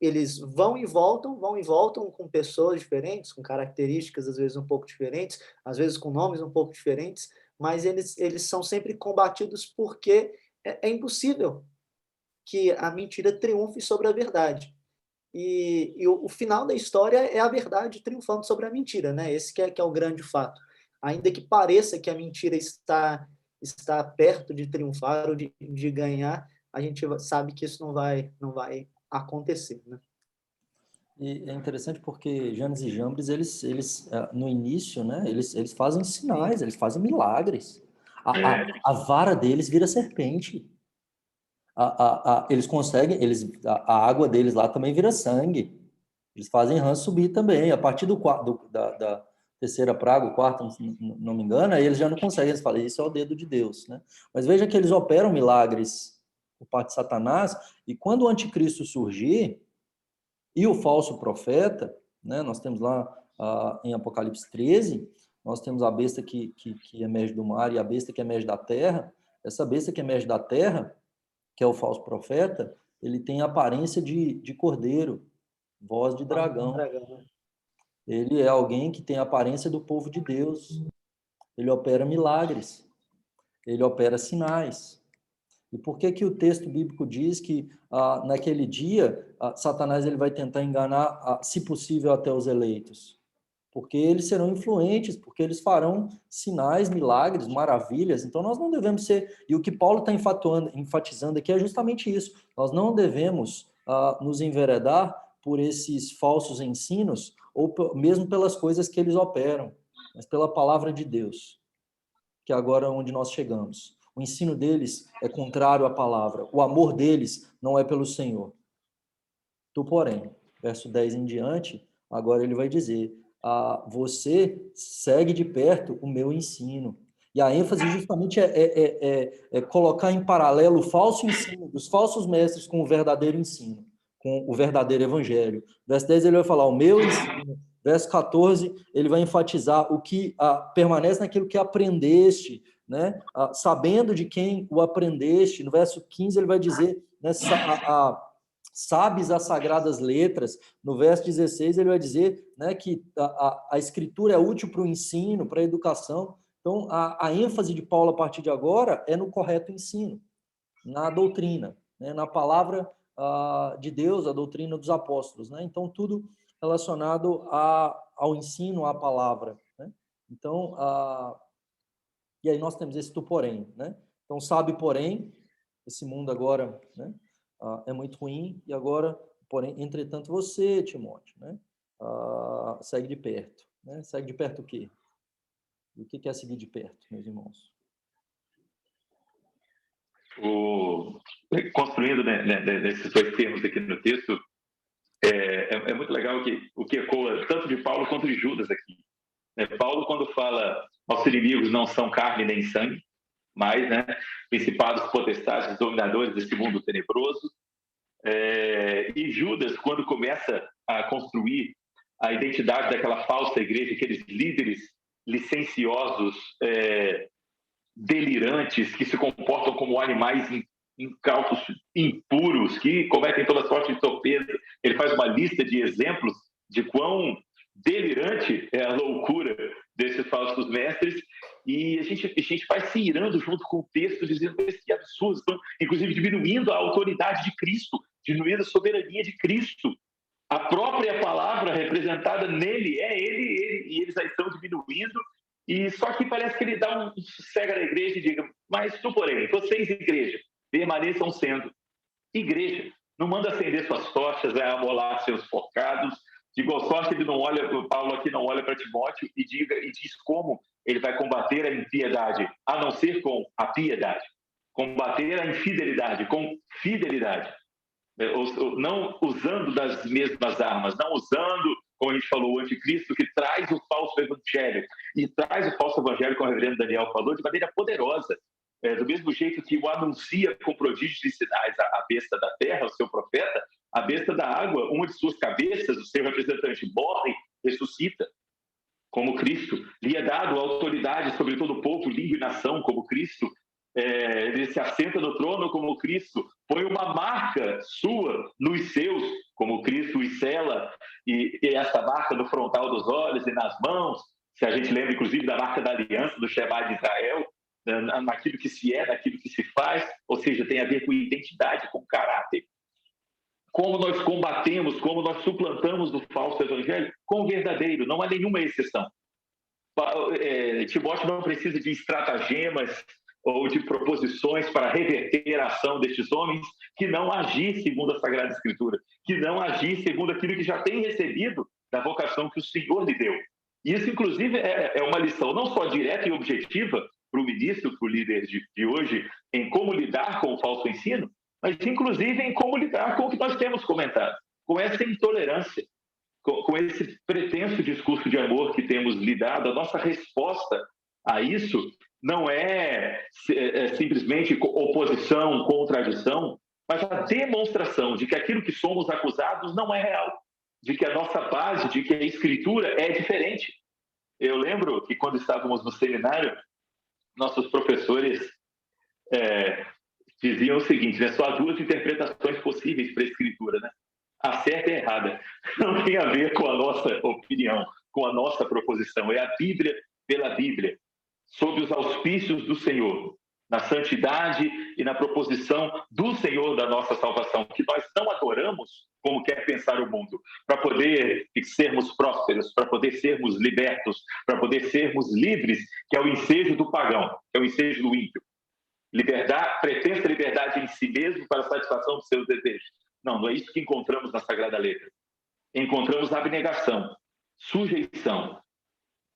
[SPEAKER 2] eles vão e voltam com pessoas diferentes, com características às vezes um pouco diferentes, às vezes com nomes um pouco diferentes, mas eles são sempre combatidos porque é impossível que a mentira triunfe sobre a verdade. E o final da história é a verdade triunfando sobre a mentira, né? Esse que é o grande fato. Ainda que pareça que a mentira está perto de triunfar ou de ganhar, a gente sabe que isso não vai acontecer, né?
[SPEAKER 1] E é interessante porque Janes e Jambres, eles no início, né, eles fazem sinais, eles fazem milagres. A vara deles vira serpente. Eles conseguem, a água deles lá também vira sangue. Eles fazem rã subir também. A partir da terceira praga, o quarto, não me engano, aí eles já não conseguem. Eles falam, isso é o dedo de Deus, né? Mas veja que eles operam milagres por parte de Satanás, e quando o anticristo surgir, e o falso profeta, né, nós temos lá em Apocalipse 13, nós temos a besta que emerge do mar e a besta que emerge da terra. Essa besta que emerge da terra, que é o falso profeta, ele tem aparência de cordeiro, voz de dragão. Ele é alguém que tem a aparência do povo de Deus. Ele opera milagres. Ele opera sinais. E por que o texto bíblico diz que naquele dia Satanás ele vai tentar enganar, se possível, até os eleitos? Porque eles serão influentes, porque eles farão sinais, milagres, maravilhas. Então nós não devemos ser... E o que Paulo está enfatizando aqui é justamente isso. Nós não devemos nos enveredar por esses falsos ensinos, ou mesmo pelas coisas que eles operam, mas pela palavra de Deus, que é agora onde nós chegamos. O ensino deles é contrário à palavra. O amor deles não é pelo Senhor. Tu, porém, verso 10 em diante, agora ele vai dizer, você segue de perto o meu ensino. E a ênfase justamente é colocar em paralelo o falso ensino dos falsos mestres com o verdadeiro ensino, com o verdadeiro evangelho. Verso 10 ele vai falar o meu ensino. Verso 14 ele vai enfatizar o que permanece naquilo que aprendeste, né? Sabendo de quem o aprendeste. No verso 15 ele vai dizer, né, sabes as sagradas letras. No verso 16 ele vai dizer, né, que a escritura é útil para o ensino, para a educação. Então a ênfase de Paulo a partir de agora é no correto ensino, na doutrina, né, na palavra de Deus, a doutrina dos apóstolos, né? Então tudo relacionado ao ensino, à palavra, né? Então e aí nós temos esse tu porém, né? Então sabe, porém, esse mundo agora, né, é muito ruim, e agora, porém, entretanto, você, Timóteo, né, segue de perto, né? Segue de perto o quê? O que é seguir de perto, meus irmãos?
[SPEAKER 3] Construindo, né, nesses dois termos aqui no texto, é muito legal o que ecoa tanto de Paulo quanto de Judas aqui. Paulo, quando fala, nossos inimigos não são carne nem sangue, mas, né, principados, potestades, dominadores desse mundo tenebroso. E Judas, quando começa a construir a identidade daquela falsa igreja, aqueles líderes licenciosos, delirantes, que se comportam como animais incautos, impuros, que cometem toda sorte de torpeza. Ele faz uma lista de exemplos de quão delirante é a loucura desses falsos mestres, e a gente vai se irando junto com o texto, dizendo que absurdo, estão inclusive diminuindo a autoridade de Cristo, diminuindo a soberania de Cristo. A própria palavra representada nele é ele, e eles a estão diminuindo, e só que parece que ele dá um sossega na igreja e diga, mas tu, porém, vocês, igreja, permaneçam sendo igreja. Não manda acender suas tochas, amolar seus focados. De igual sorte, ele não olha, o Paulo aqui não olha para Timóteo e diz como ele vai combater a impiedade, a não ser com a piedade. Combater a infidelidade com fidelidade. Não usando das mesmas armas, não usando, como a gente falou, o anticristo que traz o falso evangelho, e traz o falso evangelho, como o reverendo Daniel falou, de maneira poderosa. Do mesmo jeito que o anuncia com prodígios e sinais a besta da terra, o seu profeta, a besta da água, uma de suas cabeças, o seu representante, morre, ressuscita, como Cristo. Lhe é dado autoridade sobre todo o povo, língua e nação, como Cristo. Ele se assenta no trono como Cristo, põe uma marca sua nos seus, como Cristo os sela, e essa marca no frontal dos olhos e nas mãos, se a gente lembra inclusive da marca da aliança, do Shema de Israel, naquilo que se é, naquilo que se faz, ou seja, tem a ver com identidade, com caráter. Como nós combatemos, como nós suplantamos o falso evangelho com o verdadeiro, não há nenhuma exceção. Timóteo não precisa de estratagemas ou de proposições para reverter a ação destes homens que não agir segundo a Sagrada Escritura, que não agir segundo aquilo que já tem recebido da vocação que o Senhor lhe deu. Isso, inclusive, é uma lição não só direta e objetiva para o ministro, para o líder de hoje, em como lidar com o falso ensino, mas, inclusive, em como lidar com o que nós temos comentado, com essa intolerância, com esse pretenso discurso de amor que temos lidado. A nossa resposta a isso não é simplesmente oposição, contradição, mas a demonstração de que aquilo que somos acusados não é real, de que a nossa base, de que a Escritura é diferente. Eu lembro que quando estávamos no seminário, nossos professores diziam o seguinte, né? Só há duas interpretações possíveis para a Escritura, né? A certa e a errada. Não tem a ver com a nossa opinião, com a nossa proposição. É a Bíblia pela Bíblia, sob os auspícios do Senhor, na santidade e na proposição do Senhor da nossa salvação, que nós não adoramos como quer pensar o mundo, para poder sermos prósperos, para poder sermos libertos, para poder sermos livres, que é o ensejo do pagão, que é o ensejo do ímpio. Liberdade, pretensa liberdade em si mesmo para a satisfação dos seus desejos. Não é isso que encontramos na Sagrada Letra. Encontramos abnegação, sujeição,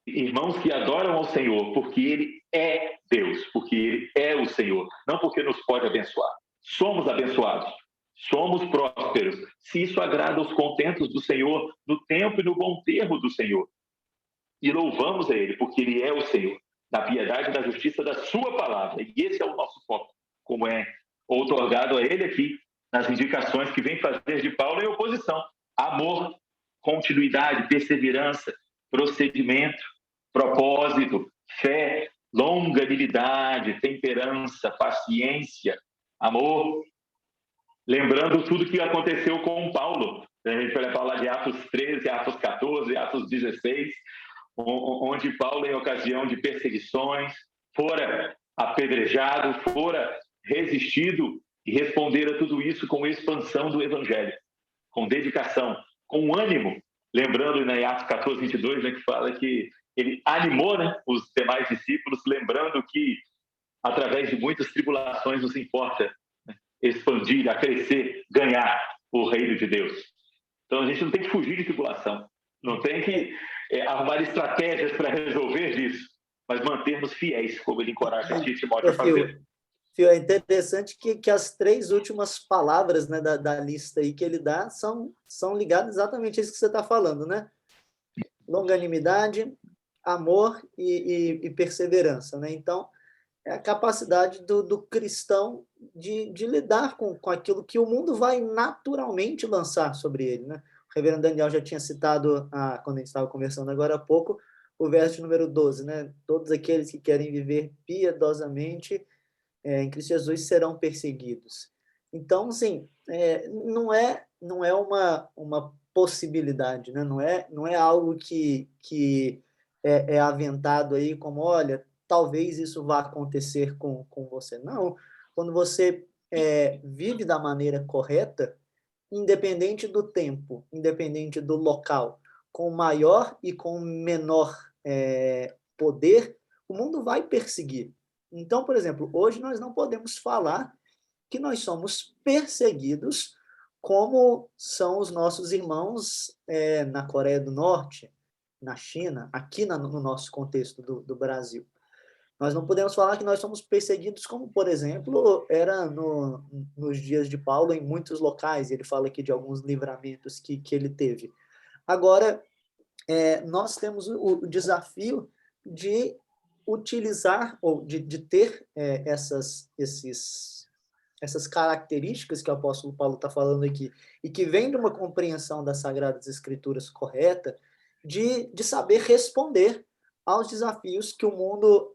[SPEAKER 3] irmãos que adoram ao Senhor porque Ele é Deus, porque Ele é o Senhor, não porque nos pode abençoar. Somos abençoados, somos prósperos, se isso agrada aos contentos do Senhor, no tempo e no bom termo do Senhor. E louvamos a Ele, porque Ele é o Senhor, da piedade e da justiça da Sua palavra. E esse é o nosso foco, como é outorgado a Ele aqui, nas indicações que vem fazer de Paulo em oposição. Amor, continuidade, perseverança, procedimento, propósito, fé, longanimidade, temperança, paciência, amor. Lembrando tudo que aconteceu com Paulo. A gente vai falar de Atos 13, Atos 14, Atos 16, onde Paulo, em ocasião de perseguições, fora apedrejado, fora resistido e responder a tudo isso com expansão do Evangelho, com dedicação, com ânimo. Lembrando, em Atos 14, 22, né, que fala que ele animou, né, os demais discípulos, lembrando que, através de muitas tribulações, nos importa, né, expandir, a crescer, ganhar o reino de Deus. Então, a gente não tem que fugir de tribulação, não tem que arrumar estratégias para resolver isso, mas mantermos fiéis, como ele encoraja Timóteo a fazer.
[SPEAKER 2] Fio, é interessante que as três últimas palavras, né, da lista aí que ele dá são ligadas exatamente a isso que você está falando, né? Longanimidade, amor e perseverança, né? Então, é a capacidade do cristão de lidar com aquilo que o mundo vai naturalmente lançar sobre ele, né? O reverendo Daniel já tinha citado, quando a gente estava conversando agora há pouco, o verso número 12, né? Todos aqueles que querem viver piedosamente em Cristo Jesus serão perseguidos. Então, assim, não é uma possibilidade, né? Não é algo que é aventado aí como, olha, talvez isso vá acontecer com você. Não, quando você vive da maneira correta, independente do tempo, independente do local, com maior e com menor poder, o mundo vai perseguir. Então, por exemplo, hoje nós não podemos falar que nós somos perseguidos como são os nossos irmãos na Coreia do Norte, na China, aqui no nosso contexto do Brasil. Nós não podemos falar que nós somos perseguidos como, por exemplo, era nos dias de Paulo em muitos locais. Ele fala aqui de alguns livramentos que ele teve. Agora, nós temos o desafio de utilizar, ou de ter essas características que o apóstolo Paulo está falando aqui, e que vem de uma compreensão das Sagradas Escrituras correta, de saber responder aos desafios que o mundo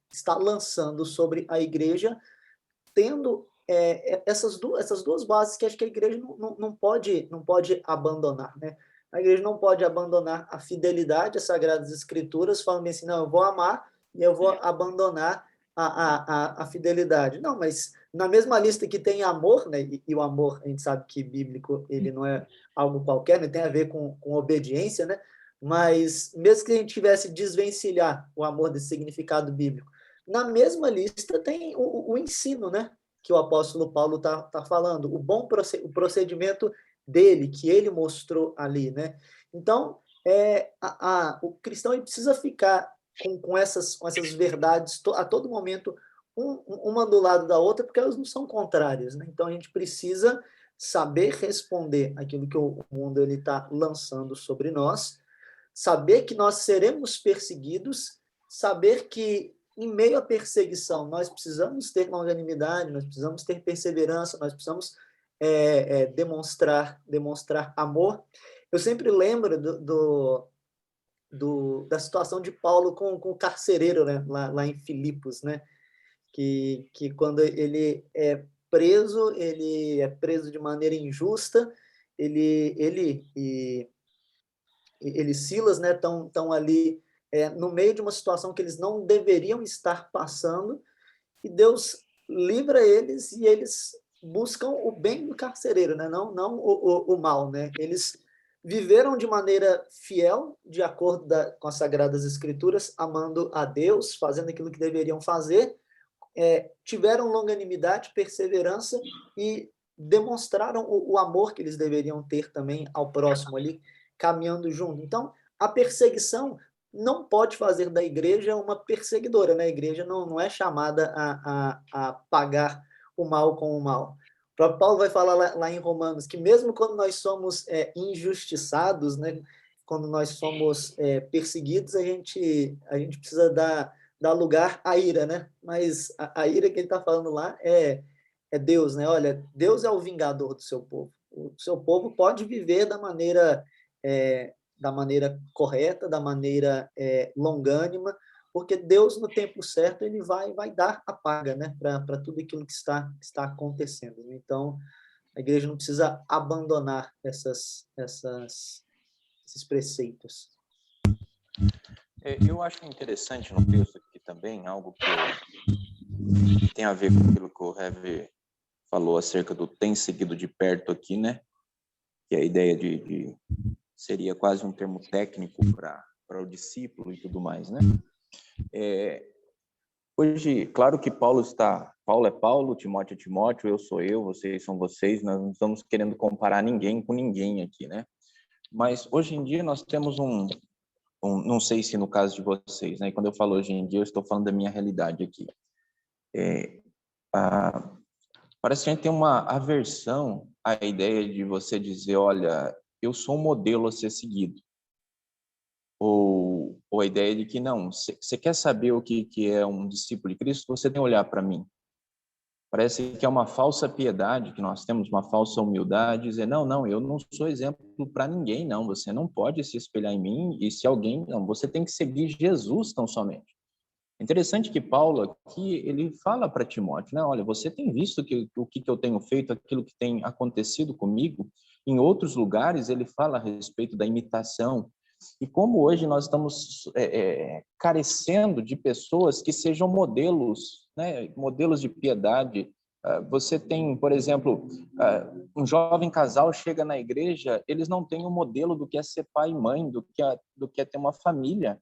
[SPEAKER 2] está lançando sobre a igreja, tendo essas duas bases que acho que a igreja não pode abandonar, né? A igreja não pode abandonar a fidelidade às Sagradas Escrituras, falando assim, não, eu vou amar e eu vou abandonar a fidelidade. Não, mas na mesma lista que tem amor, né, e o amor, a gente sabe que bíblico, ele não é algo qualquer, né, tem a ver com obediência, né? Mas mesmo que a gente tivesse desvencilhar o amor desse significado bíblico, na mesma lista tem o ensino, né, que o apóstolo Paulo tá falando, o procedimento dele, que ele mostrou ali, né? Então, o cristão ele precisa ficar com essas verdades a todo momento, uma do lado da outra, porque elas não são contrárias, né? Então, a gente precisa saber responder aquilo que o mundo está lançando sobre nós, saber que nós seremos perseguidos, saber que em meio à perseguição nós precisamos ter longanimidade, nós precisamos ter perseverança, nós precisamos demonstrar amor. Eu sempre lembro da situação de Paulo com o carcereiro, né, lá em Filipos, né, que quando ele é preso de maneira injusta, ele e Silas, né, estão ali no meio de uma situação que eles não deveriam estar passando, e Deus livra eles, e eles buscam o bem do carcereiro, né, não o mal, né? Eles viveram de maneira fiel, de acordo com as Sagradas Escrituras, amando a Deus, fazendo aquilo que deveriam fazer, tiveram longanimidade, perseverança e demonstraram o amor que eles deveriam ter também ao próximo ali, caminhando junto. Então, a perseguição não pode fazer da igreja uma perseguidora, né? A igreja não é chamada a pagar o mal com o mal. O próprio Paulo vai falar lá em Romanos que mesmo quando nós somos injustiçados, né? Quando nós somos perseguidos, a gente precisa dar lugar à ira, né? Mas a ira que ele está falando lá é Deus, né? Olha, Deus é o vingador do seu povo. O seu povo pode viver da maneira correta, da maneira longânima, porque Deus, no tempo certo, ele vai dar a paga, né, para tudo aquilo que está acontecendo. Então, a igreja não precisa abandonar esses preceitos.
[SPEAKER 4] Eu acho interessante no texto aqui também, algo que tem a ver com aquilo que o Heavy falou acerca do tem seguido de perto aqui, né? Que é a ideia de seria quase um termo técnico para o discípulo e tudo mais, né? Hoje, claro que Paulo é Paulo, Timóteo é Timóteo, eu sou eu, vocês são vocês, nós não estamos querendo comparar ninguém com ninguém aqui, né? Mas hoje em dia nós temos não sei se no caso de vocês, né? Quando eu falo hoje em dia, eu estou falando da minha realidade aqui. Parece que a gente tem uma aversão à ideia de você dizer, olha, eu sou um modelo a ser seguido. Ou a ideia de que, não, você quer saber o que é um discípulo de Cristo, você tem que olhar para mim. Parece que é uma falsa piedade que nós temos, uma falsa humildade, dizer, não, eu não sou exemplo para ninguém, não, você não pode se espelhar em mim, e se alguém, não, você tem que seguir Jesus tão somente. É interessante que Paulo aqui, ele fala para Timóteo, né, olha, você tem visto o que eu tenho feito, aquilo que tem acontecido comigo, em outros lugares ele fala a respeito da imitação, E como hoje nós estamos carecendo de pessoas que sejam modelos, né? Modelos de piedade. Você tem, por exemplo, um jovem casal chega na igreja, eles não têm um modelo do que é ser pai e mãe, do que é ter uma família.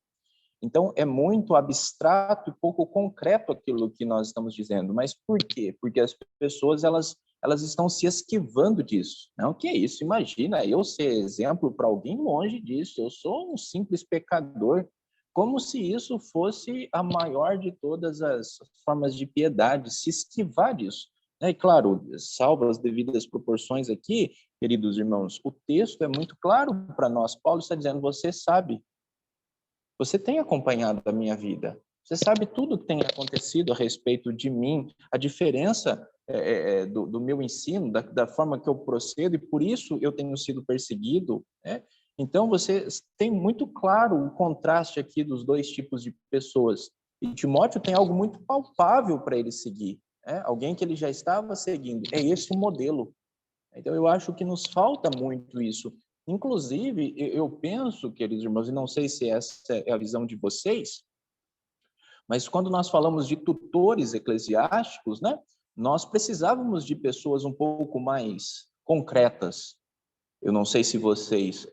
[SPEAKER 4] Então, é muito abstrato e pouco concreto aquilo que nós estamos dizendo. Mas por quê? Porque as pessoas, elas estão se esquivando disso. Não, que é isso? Imagina, eu ser exemplo para alguém, longe disso. Eu sou um simples pecador. Como se isso fosse a maior de todas as formas de piedade, se esquivar disso. E claro, salvo as devidas proporções aqui, queridos irmãos, o texto é muito claro para nós. Paulo está dizendo, você sabe, você tem acompanhado a minha vida. Você sabe tudo que tem acontecido a respeito de mim, a diferença do meu ensino, da forma que eu procedo, e por isso eu tenho sido perseguido. Né? Então, você tem muito claro o contraste aqui dos dois tipos de pessoas. E Timóteo tem algo muito palpável para ele seguir. Né? Alguém que ele já estava seguindo. É esse o modelo. Então, eu acho que nos falta muito isso. Inclusive, eu penso, queridos irmãos, e não sei se essa é a visão de vocês, mas quando nós falamos de tutores eclesiásticos, né, nós precisávamos de pessoas um pouco mais concretas. Eu não sei se vocês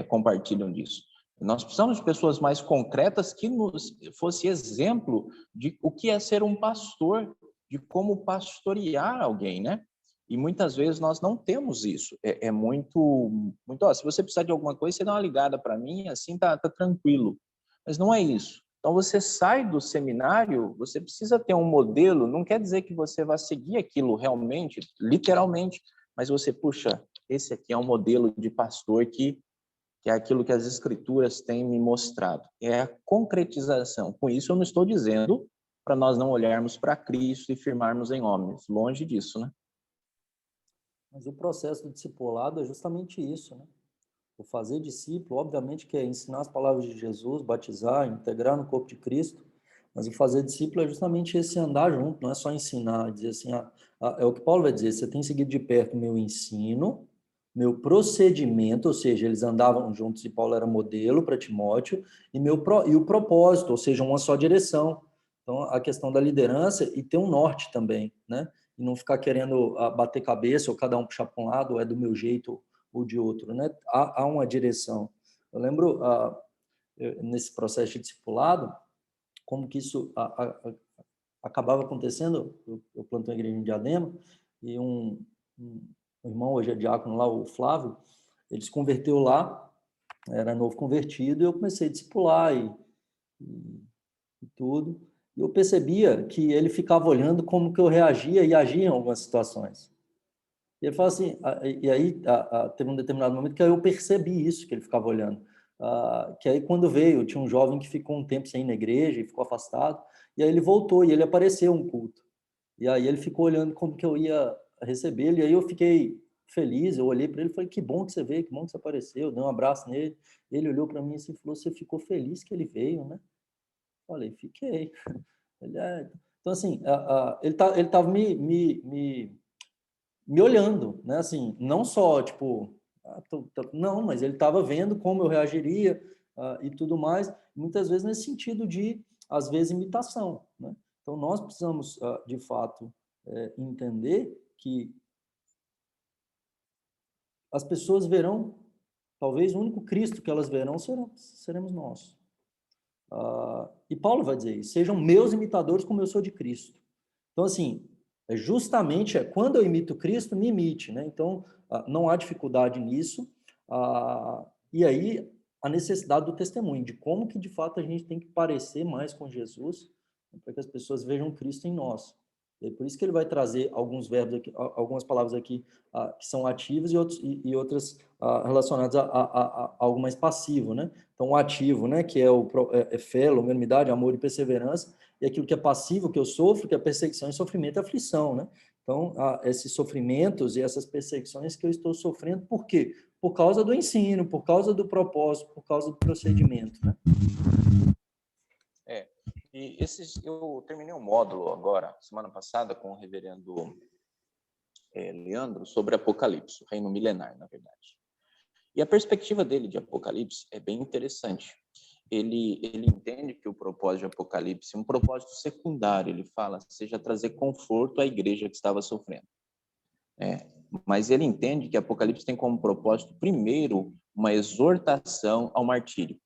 [SPEAKER 4] compartilham disso. Nós precisamos de pessoas mais concretas que nos fosse exemplo de o que é ser um pastor, de como pastorear alguém, né? E muitas vezes nós não temos isso. É muito, ó, se você precisar de alguma coisa, você dá uma ligada para mim, assim tá tranquilo. Mas não é isso. Então você sai do seminário, você precisa ter um modelo, não quer dizer que você vai seguir aquilo realmente, literalmente, mas você, puxa, esse aqui é um modelo de pastor que é aquilo que as escrituras têm me mostrado. É a concretização. Com isso eu não estou dizendo para nós não olharmos para Cristo e firmarmos em homens. Longe disso, né?
[SPEAKER 1] Mas o processo do discipulado é justamente isso, né? O fazer discípulo, obviamente, que é ensinar as palavras de Jesus, batizar, integrar no corpo de Cristo, mas o fazer discípulo é justamente esse andar junto, não é só ensinar, dizer assim, é o que Paulo vai dizer, você tem seguido de perto o meu ensino, meu procedimento, ou seja, eles andavam juntos e Paulo era modelo para Timóteo, e o propósito, ou seja, uma só direção. Então, a questão da liderança e ter um norte também, né? E não ficar querendo bater cabeça, ou cada um puxar para um lado, ou é do meu jeito ou de outro, né? Há uma direção. Eu lembro, nesse processo de discipulado, como que isso acabava acontecendo. Eu plantei uma igreja em Diadema, e um irmão, hoje é diácono lá, o Flávio, ele se converteu lá, era novo convertido, e eu comecei a discipular e tudo. E eu percebia que ele ficava olhando como que eu reagia e agia em algumas situações. E ele fala assim, e aí teve um determinado momento que eu percebi isso, que ele ficava olhando. Que aí quando veio, tinha um jovem que ficou um tempo sem ir na igreja e ficou afastado, e aí ele voltou e ele apareceu um culto. E aí ele ficou olhando como que eu ia receber ele, e aí eu fiquei feliz, eu olhei para ele e falei, que bom que você veio, que bom que você apareceu, eu dei um abraço nele, ele olhou para mim e falou, você ficou feliz que ele veio, né? Eu falei, fiquei. Ele, Então, assim, ele estava me olhando, né? Assim, não só, tipo, não, mas ele estava vendo como eu reagiria e tudo mais, muitas vezes nesse sentido de, às vezes, imitação, né? Então, nós precisamos, de fato, entender que as pessoas verão, talvez o único Cristo que elas verão seremos nós. E Paulo vai dizer isso, sejam meus imitadores como eu sou de Cristo. Então, assim, justamente quando eu imito Cristo, me imite, né? Então, não há dificuldade nisso. E aí, a necessidade do testemunho, de como que, de fato, a gente tem que parecer mais com Jesus, para que as pessoas vejam Cristo em nós. É por isso que ele vai trazer alguns verbos aqui, algumas palavras aqui que são ativas e outras relacionadas a algo mais passivo, né? Então, o ativo, né, que é fé, longanimidade, amor e perseverança, e aquilo que é passivo, que eu sofro, que é perseguição e sofrimento e aflição, né? Então, esses sofrimentos e essas perseguições que eu estou sofrendo, por quê? Por causa do ensino, por causa do propósito, por causa do procedimento, né?
[SPEAKER 4] E eu terminei um módulo agora, semana passada, com o reverendo Leandro, sobre Apocalipse, o reino milenar, na verdade. E a perspectiva dele de Apocalipse é bem interessante. Ele entende que o propósito de Apocalipse é um propósito secundário. Ele fala, seja trazer conforto à igreja que estava sofrendo. Mas ele entende que Apocalipse tem como propósito, primeiro, uma exortação ao martírio.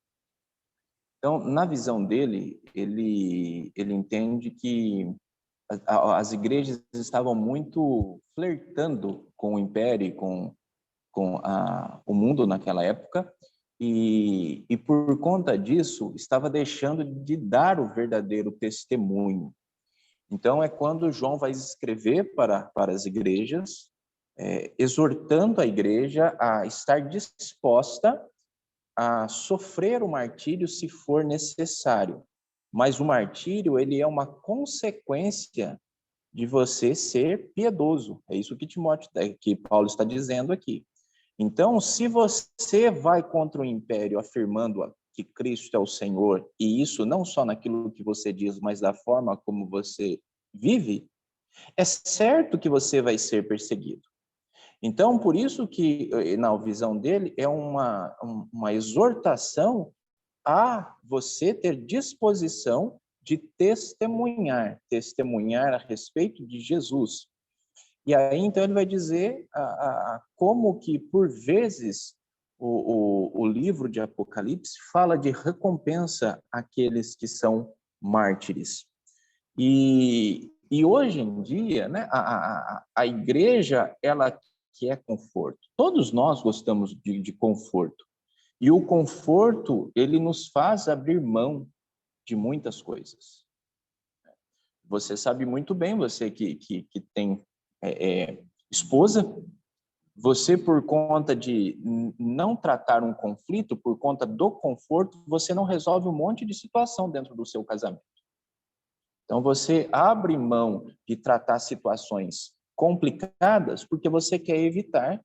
[SPEAKER 4] Então, na visão dele, ele entende que as igrejas estavam muito flertando com o império, com o mundo naquela época, e por conta disso, estava deixando de dar o verdadeiro testemunho. Então, é quando João vai escrever para as igrejas, exortando a igreja a estar disposta a sofrer o martírio se for necessário. Mas o martírio, ele é uma consequência de você ser piedoso. É isso que Paulo está dizendo aqui. Então, se você vai contra o império afirmando que Cristo é o Senhor, e isso não só naquilo que você diz, mas da forma como você vive, é certo que você vai ser perseguido. Então, por isso que, na visão dele, é uma exortação a você ter disposição de testemunhar a respeito de Jesus. E aí, então, ele vai dizer como que, por vezes, o livro de Apocalipse fala de recompensa àqueles que são mártires. E hoje em dia, né, a igreja, ela quer conforto. Todos nós gostamos de conforto. E o conforto, ele nos faz abrir mão de muitas coisas. Você sabe muito bem, você que tem esposa, você, por conta de não tratar um conflito, por conta do conforto, você não resolve um monte de situação dentro do seu casamento. Então, você abre mão de tratar situações complicadas porque você quer evitar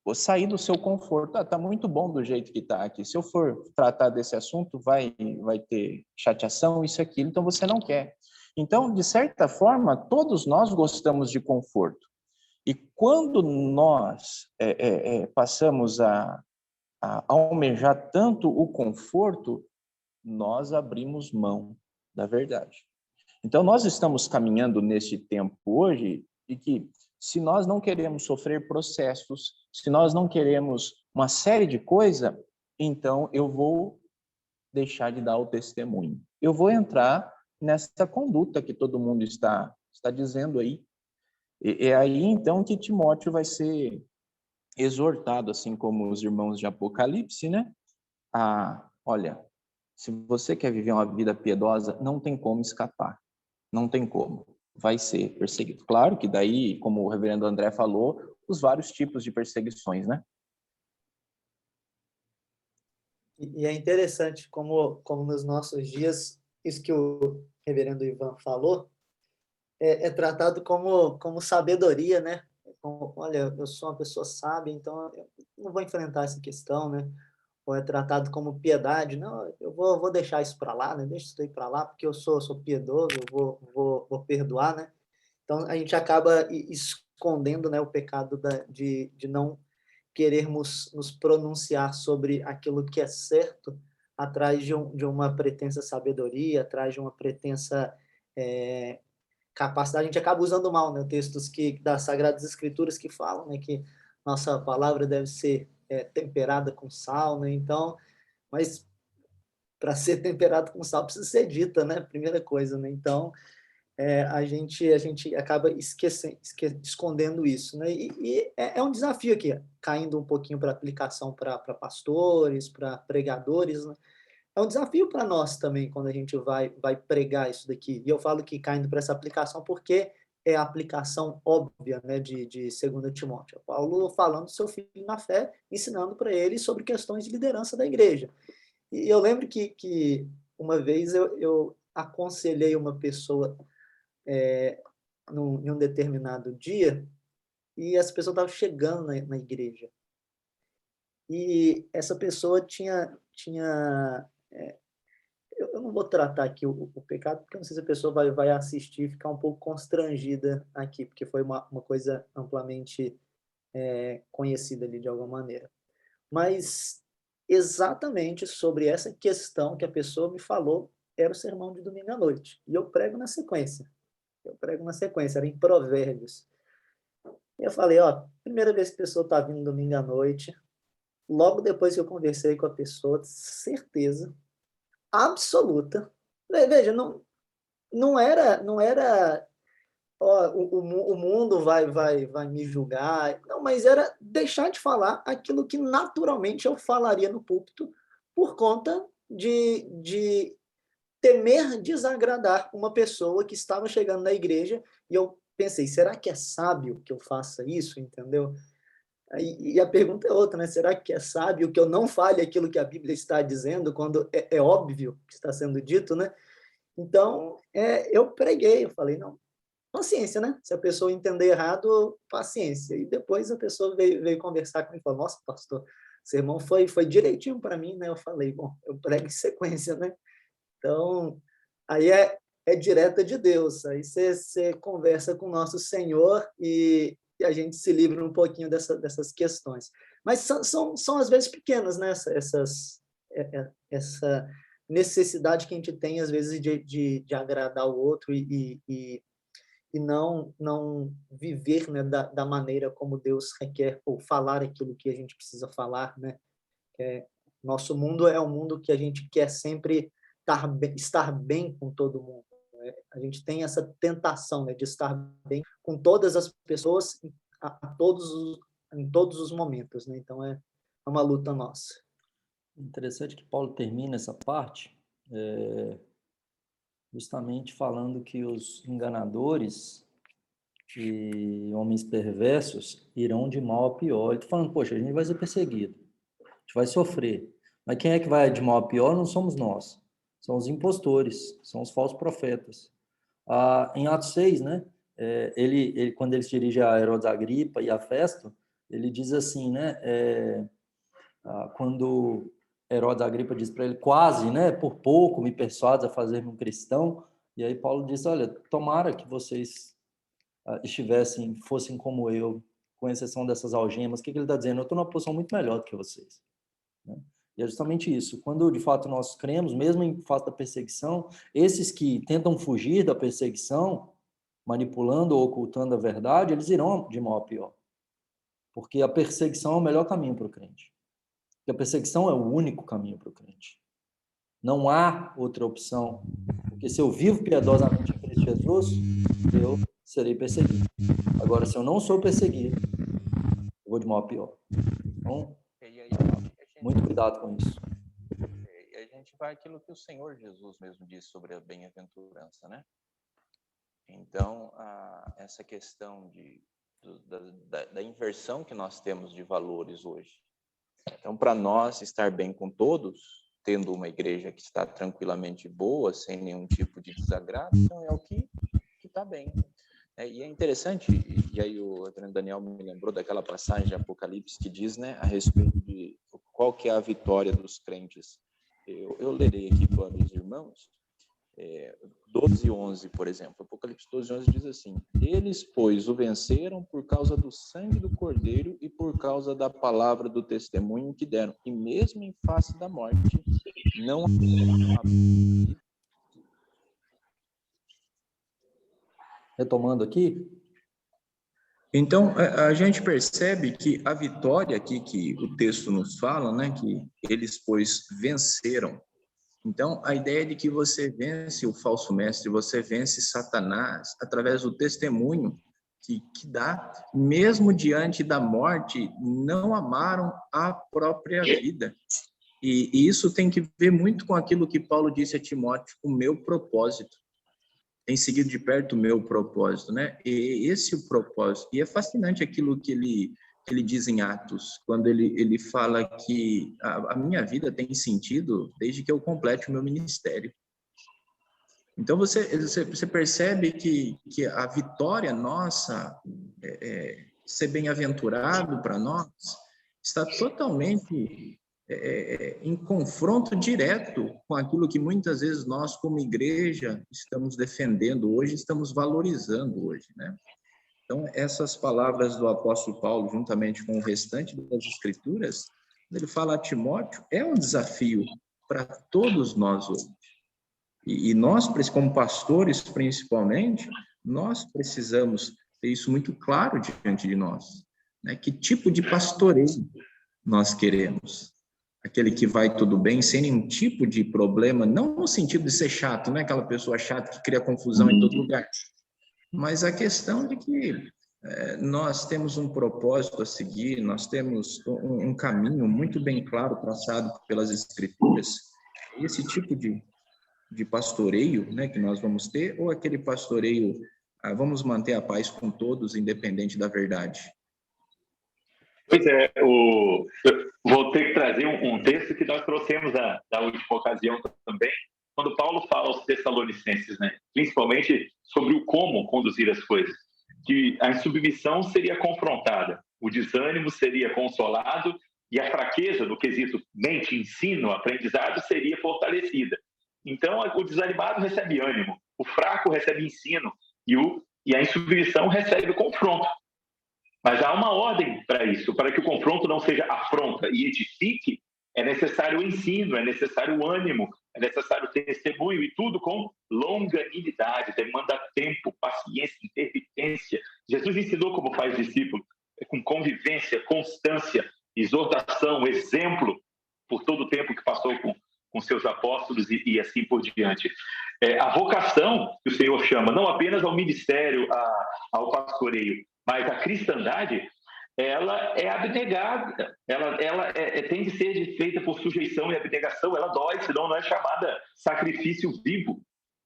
[SPEAKER 4] ou sair do seu conforto. Tá muito bom do jeito que está aqui. Se eu for tratar desse assunto, vai ter chateação, isso e aquilo, então você não quer. Então, de certa forma, todos nós gostamos de conforto. E quando nós passamos a almejar tanto o conforto, nós abrimos mão da verdade. Então, nós estamos caminhando neste tempo hoje de que, se nós não queremos sofrer processos, se nós não queremos uma série de coisas, então eu vou deixar de dar o testemunho. Eu vou entrar nessa conduta que todo mundo está dizendo aí. É aí, então, que Timóteo vai ser exortado, assim como os irmãos de Apocalipse, né? Olha, se você quer viver uma vida piedosa, não tem como escapar. Não tem como. Vai ser perseguido. Claro que daí, como o reverendo André falou, os vários tipos de perseguições, né?
[SPEAKER 2] E é interessante como nos nossos dias, isso que o reverendo Ivan falou, é tratado como sabedoria, né? Olha, eu sou uma pessoa sábia, então eu não vou enfrentar essa questão, né? Ou é tratado como piedade, não, eu vou deixar isso para lá, né? Deixa isso daí para lá, porque eu sou piedoso, eu vou perdoar, né? Então a gente acaba escondendo, né, o pecado de não querermos nos pronunciar sobre aquilo que é certo atrás de uma pretensa sabedoria, atrás de uma pretensa capacidade. A gente acaba usando mal, né, textos das Sagradas Escrituras que falam, né, que nossa palavra deve ser temperada com sal, né? Então, mas para ser temperado com sal precisa ser dita, né? Primeira coisa, né? Então, a gente acaba escondendo isso, né? E é um desafio aqui, caindo um pouquinho para aplicação para pastores, para pregadores, né? É um desafio para nós também quando a gente vai pregar isso daqui. E eu falo que caindo para essa aplicação porque é a aplicação óbvia, né, de 2 Timóteo. Paulo falando do seu filho na fé, ensinando para ele sobre questões de liderança da igreja. E eu lembro que uma vez eu aconselhei uma pessoa em um determinado dia, e essa pessoa estava chegando na igreja. E essa pessoa tinha eu não vou tratar aqui o pecado, porque eu não sei se a pessoa vai assistir e ficar um pouco constrangida aqui, porque foi uma coisa amplamente conhecida ali de alguma maneira. mas exatamente sobre essa questão que a pessoa me falou era o sermão de domingo à noite. E eu prego na sequência. Era em Provérbios. E eu falei, ó, primeira vez que a pessoa está vindo domingo à noite, logo depois que eu conversei com a pessoa, certeza absoluta. Veja, não era ó, o mundo vai me julgar. Não, mas era deixar de falar aquilo que naturalmente eu falaria no púlpito por conta de temer desagradar uma pessoa que estava chegando na igreja. E eu pensei, será que é sábio que eu faça isso, entendeu? E a pergunta é outra, né? Será que é sábio que eu não fale aquilo que a Bíblia está dizendo, quando é óbvio que está sendo dito, né? Então, eu preguei, eu falei, não, paciência, né? Se a pessoa entender errado, paciência. E depois a pessoa veio conversar comigo e falou, nossa, pastor, o sermão foi direitinho para mim, né? Eu falei, bom, eu prego em sequência, né? Então, aí é direta de Deus. Aí você conversa com o nosso Senhor e a gente se livra um pouquinho dessas questões. Mas são às vezes pequenas, né? Essa necessidade que a gente tem, às vezes, de agradar o outro e não viver, né, da maneira como Deus requer, ou falar aquilo que a gente precisa falar, né? Nosso mundo é um mundo que a gente quer sempre estar bem com todo mundo, né? A gente tem essa tentação, né, de estar bem com todas as pessoas em todos os momentos, né? Então, é uma luta nossa.
[SPEAKER 1] Interessante que Paulo termina essa parte justamente falando que os enganadores e homens perversos irão de mal a pior. Ele está falando, poxa, a gente vai ser perseguido, a gente vai sofrer. Mas quem é que vai de mal a pior não somos nós. São os impostores, são os falsos profetas. Em Atos 6, né, ele, quando ele se dirige a Herodes Agripa e a Festo, ele diz assim, né, quando Herodes Agripa diz para ele, quase, né, por pouco me persuades a fazer-me um cristão, e aí Paulo diz, olha, tomara que vocês fossem como eu, com exceção dessas algemas. O que ele está dizendo? Eu estou numa posição muito melhor do que vocês, né? E é justamente isso. Quando, de fato, nós cremos, mesmo em face da perseguição, esses que tentam fugir da perseguição, manipulando ou ocultando a verdade, eles irão de mal a pior. Porque a perseguição é o melhor caminho para o crente. Porque a perseguição é o único caminho para o crente. Não há outra opção. Porque se eu vivo piedosamente em Cristo Jesus, eu serei perseguido. Agora, se eu não sou perseguido, eu vou de mal a pior. Então, muito cuidado com isso.
[SPEAKER 4] E a gente vai àquilo que o Senhor Jesus mesmo disse sobre a bem-aventurança, né? Então, essa questão da inversão que nós temos de valores hoje. Então, para nós estar bem com todos, tendo uma igreja que está tranquilamente boa, sem nenhum tipo de desagrado, então é o que está bem. E é interessante, e aí o Daniel me lembrou daquela passagem de Apocalipse que diz, né, a respeito de qual que é a vitória dos crentes. Eu lerei aqui para os irmãos, 12:11, por exemplo. Apocalipse 12:11 diz assim: eles, pois, o venceram por causa do sangue do Cordeiro e por causa da palavra do testemunho que deram. E mesmo em face da morte, não...
[SPEAKER 1] Retomando aqui.
[SPEAKER 4] Então, a gente percebe que a vitória aqui que o texto nos fala, né, que eles, pois, venceram. Então, a ideia de que você vence o falso mestre, você vence Satanás através do testemunho que dá, mesmo diante da morte, não amaram a própria vida. E isso tem que ver muito com aquilo que Paulo disse a Timóteo, o meu propósito. Tem seguido de perto o meu propósito, né? E esse é o propósito. E é fascinante aquilo que ele diz em Atos, quando ele fala que a minha vida tem sentido desde que eu complete o meu ministério. Então, você percebe que a vitória nossa, ser bem-aventurado para nós, está totalmente em confronto direto com aquilo que muitas vezes nós, como igreja, estamos defendendo hoje, estamos valorizando hoje, né? Então, essas palavras do apóstolo Paulo, juntamente com o restante das escrituras, Ele fala a Timóteo, é um desafio para todos nós hoje. E nós, como pastores, principalmente, nós precisamos ter isso muito claro diante de nós, né? Que tipo de pastoreio nós queremos? Aquele que vai tudo bem, sem nenhum tipo de problema, não no sentido de ser chato, não é aquela pessoa chata que cria confusão em todo lugar, mas a questão de que nós temos um propósito a seguir, nós temos um caminho muito bem claro traçado pelas Escrituras. Esse tipo de pastoreio, né, que nós vamos ter, ou aquele pastoreio, vamos manter a paz com todos, independente da verdade?
[SPEAKER 3] Pois é, vou ter que trazer um texto que nós trouxemos da última ocasião também, quando Paulo fala aos Tessalonicenses, né, principalmente sobre o como conduzir as coisas, que a insubmissão seria confrontada, o desânimo seria consolado e a fraqueza no quesito mente, ensino, aprendizado seria fortalecida. Então, o desanimado recebe ânimo, o fraco recebe ensino e a insubmissão recebe confronto. Mas há uma ordem para isso, para que o confronto não seja afronta e edifique, é necessário o ensino, é necessário o ânimo, é necessário o testemunho, e tudo com longanimidade, demanda tempo, paciência, intermitência. Jesus ensinou como faz discípulo, com convivência, constância, exortação, exemplo, por todo o tempo que passou com seus apóstolos e assim por diante. A vocação que o Senhor chama, não apenas ao ministério, ao pastoreio, mas a cristandade, ela é abnegada, ela tem de ser feita por sujeição e abnegação, ela dói, senão não é chamada sacrifício vivo.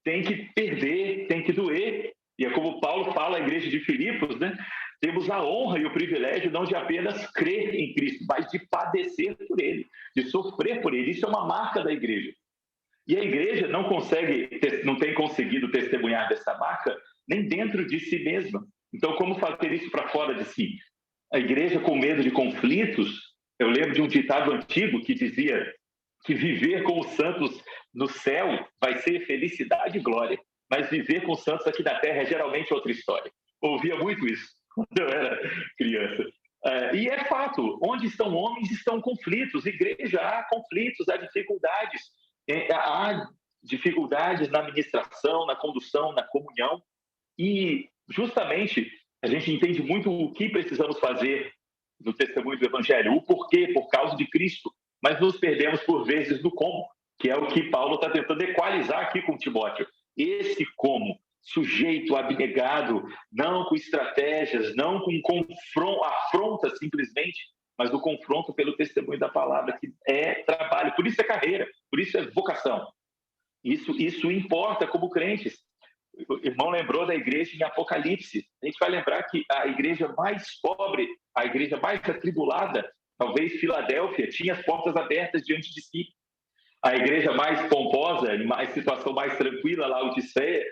[SPEAKER 3] Tem que perder, tem que doer. E é como Paulo fala à igreja de Filipos, né? Temos a honra e o privilégio não de apenas crer em Cristo, mas de padecer por Ele, de sofrer por Ele. Isso é uma marca da igreja. E a igreja não tem conseguido testemunhar dessa marca nem dentro de si mesma. Então, como fazer isso para fora de si? A igreja com medo de conflitos, eu lembro de um ditado antigo que dizia que viver com os santos no céu vai ser felicidade e glória, mas viver com os santos aqui na terra é geralmente outra história. Ouvia muito isso quando eu era criança. E é fato, onde estão homens estão conflitos, igreja há conflitos, há dificuldades, há dificuldades na administração, na condução, na comunhão, e justamente a gente entende muito o que precisamos fazer no testemunho do Evangelho, o porquê, por causa de Cristo, mas nos perdemos por vezes no como, que é o que Paulo está tentando equalizar aqui com Timóteo. Esse como, sujeito, abnegado, não com estratégias, não com afronta simplesmente, mas o confronto pelo testemunho da palavra, que é trabalho, por isso é carreira, por isso é vocação. Isso importa como crentes. O irmão lembrou da igreja em Apocalipse. A gente vai lembrar que a igreja mais pobre, a igreja mais atribulada, talvez Filadélfia, tinha as portas abertas diante de si. A igreja mais pomposa, em situação mais tranquila, Laodiceia,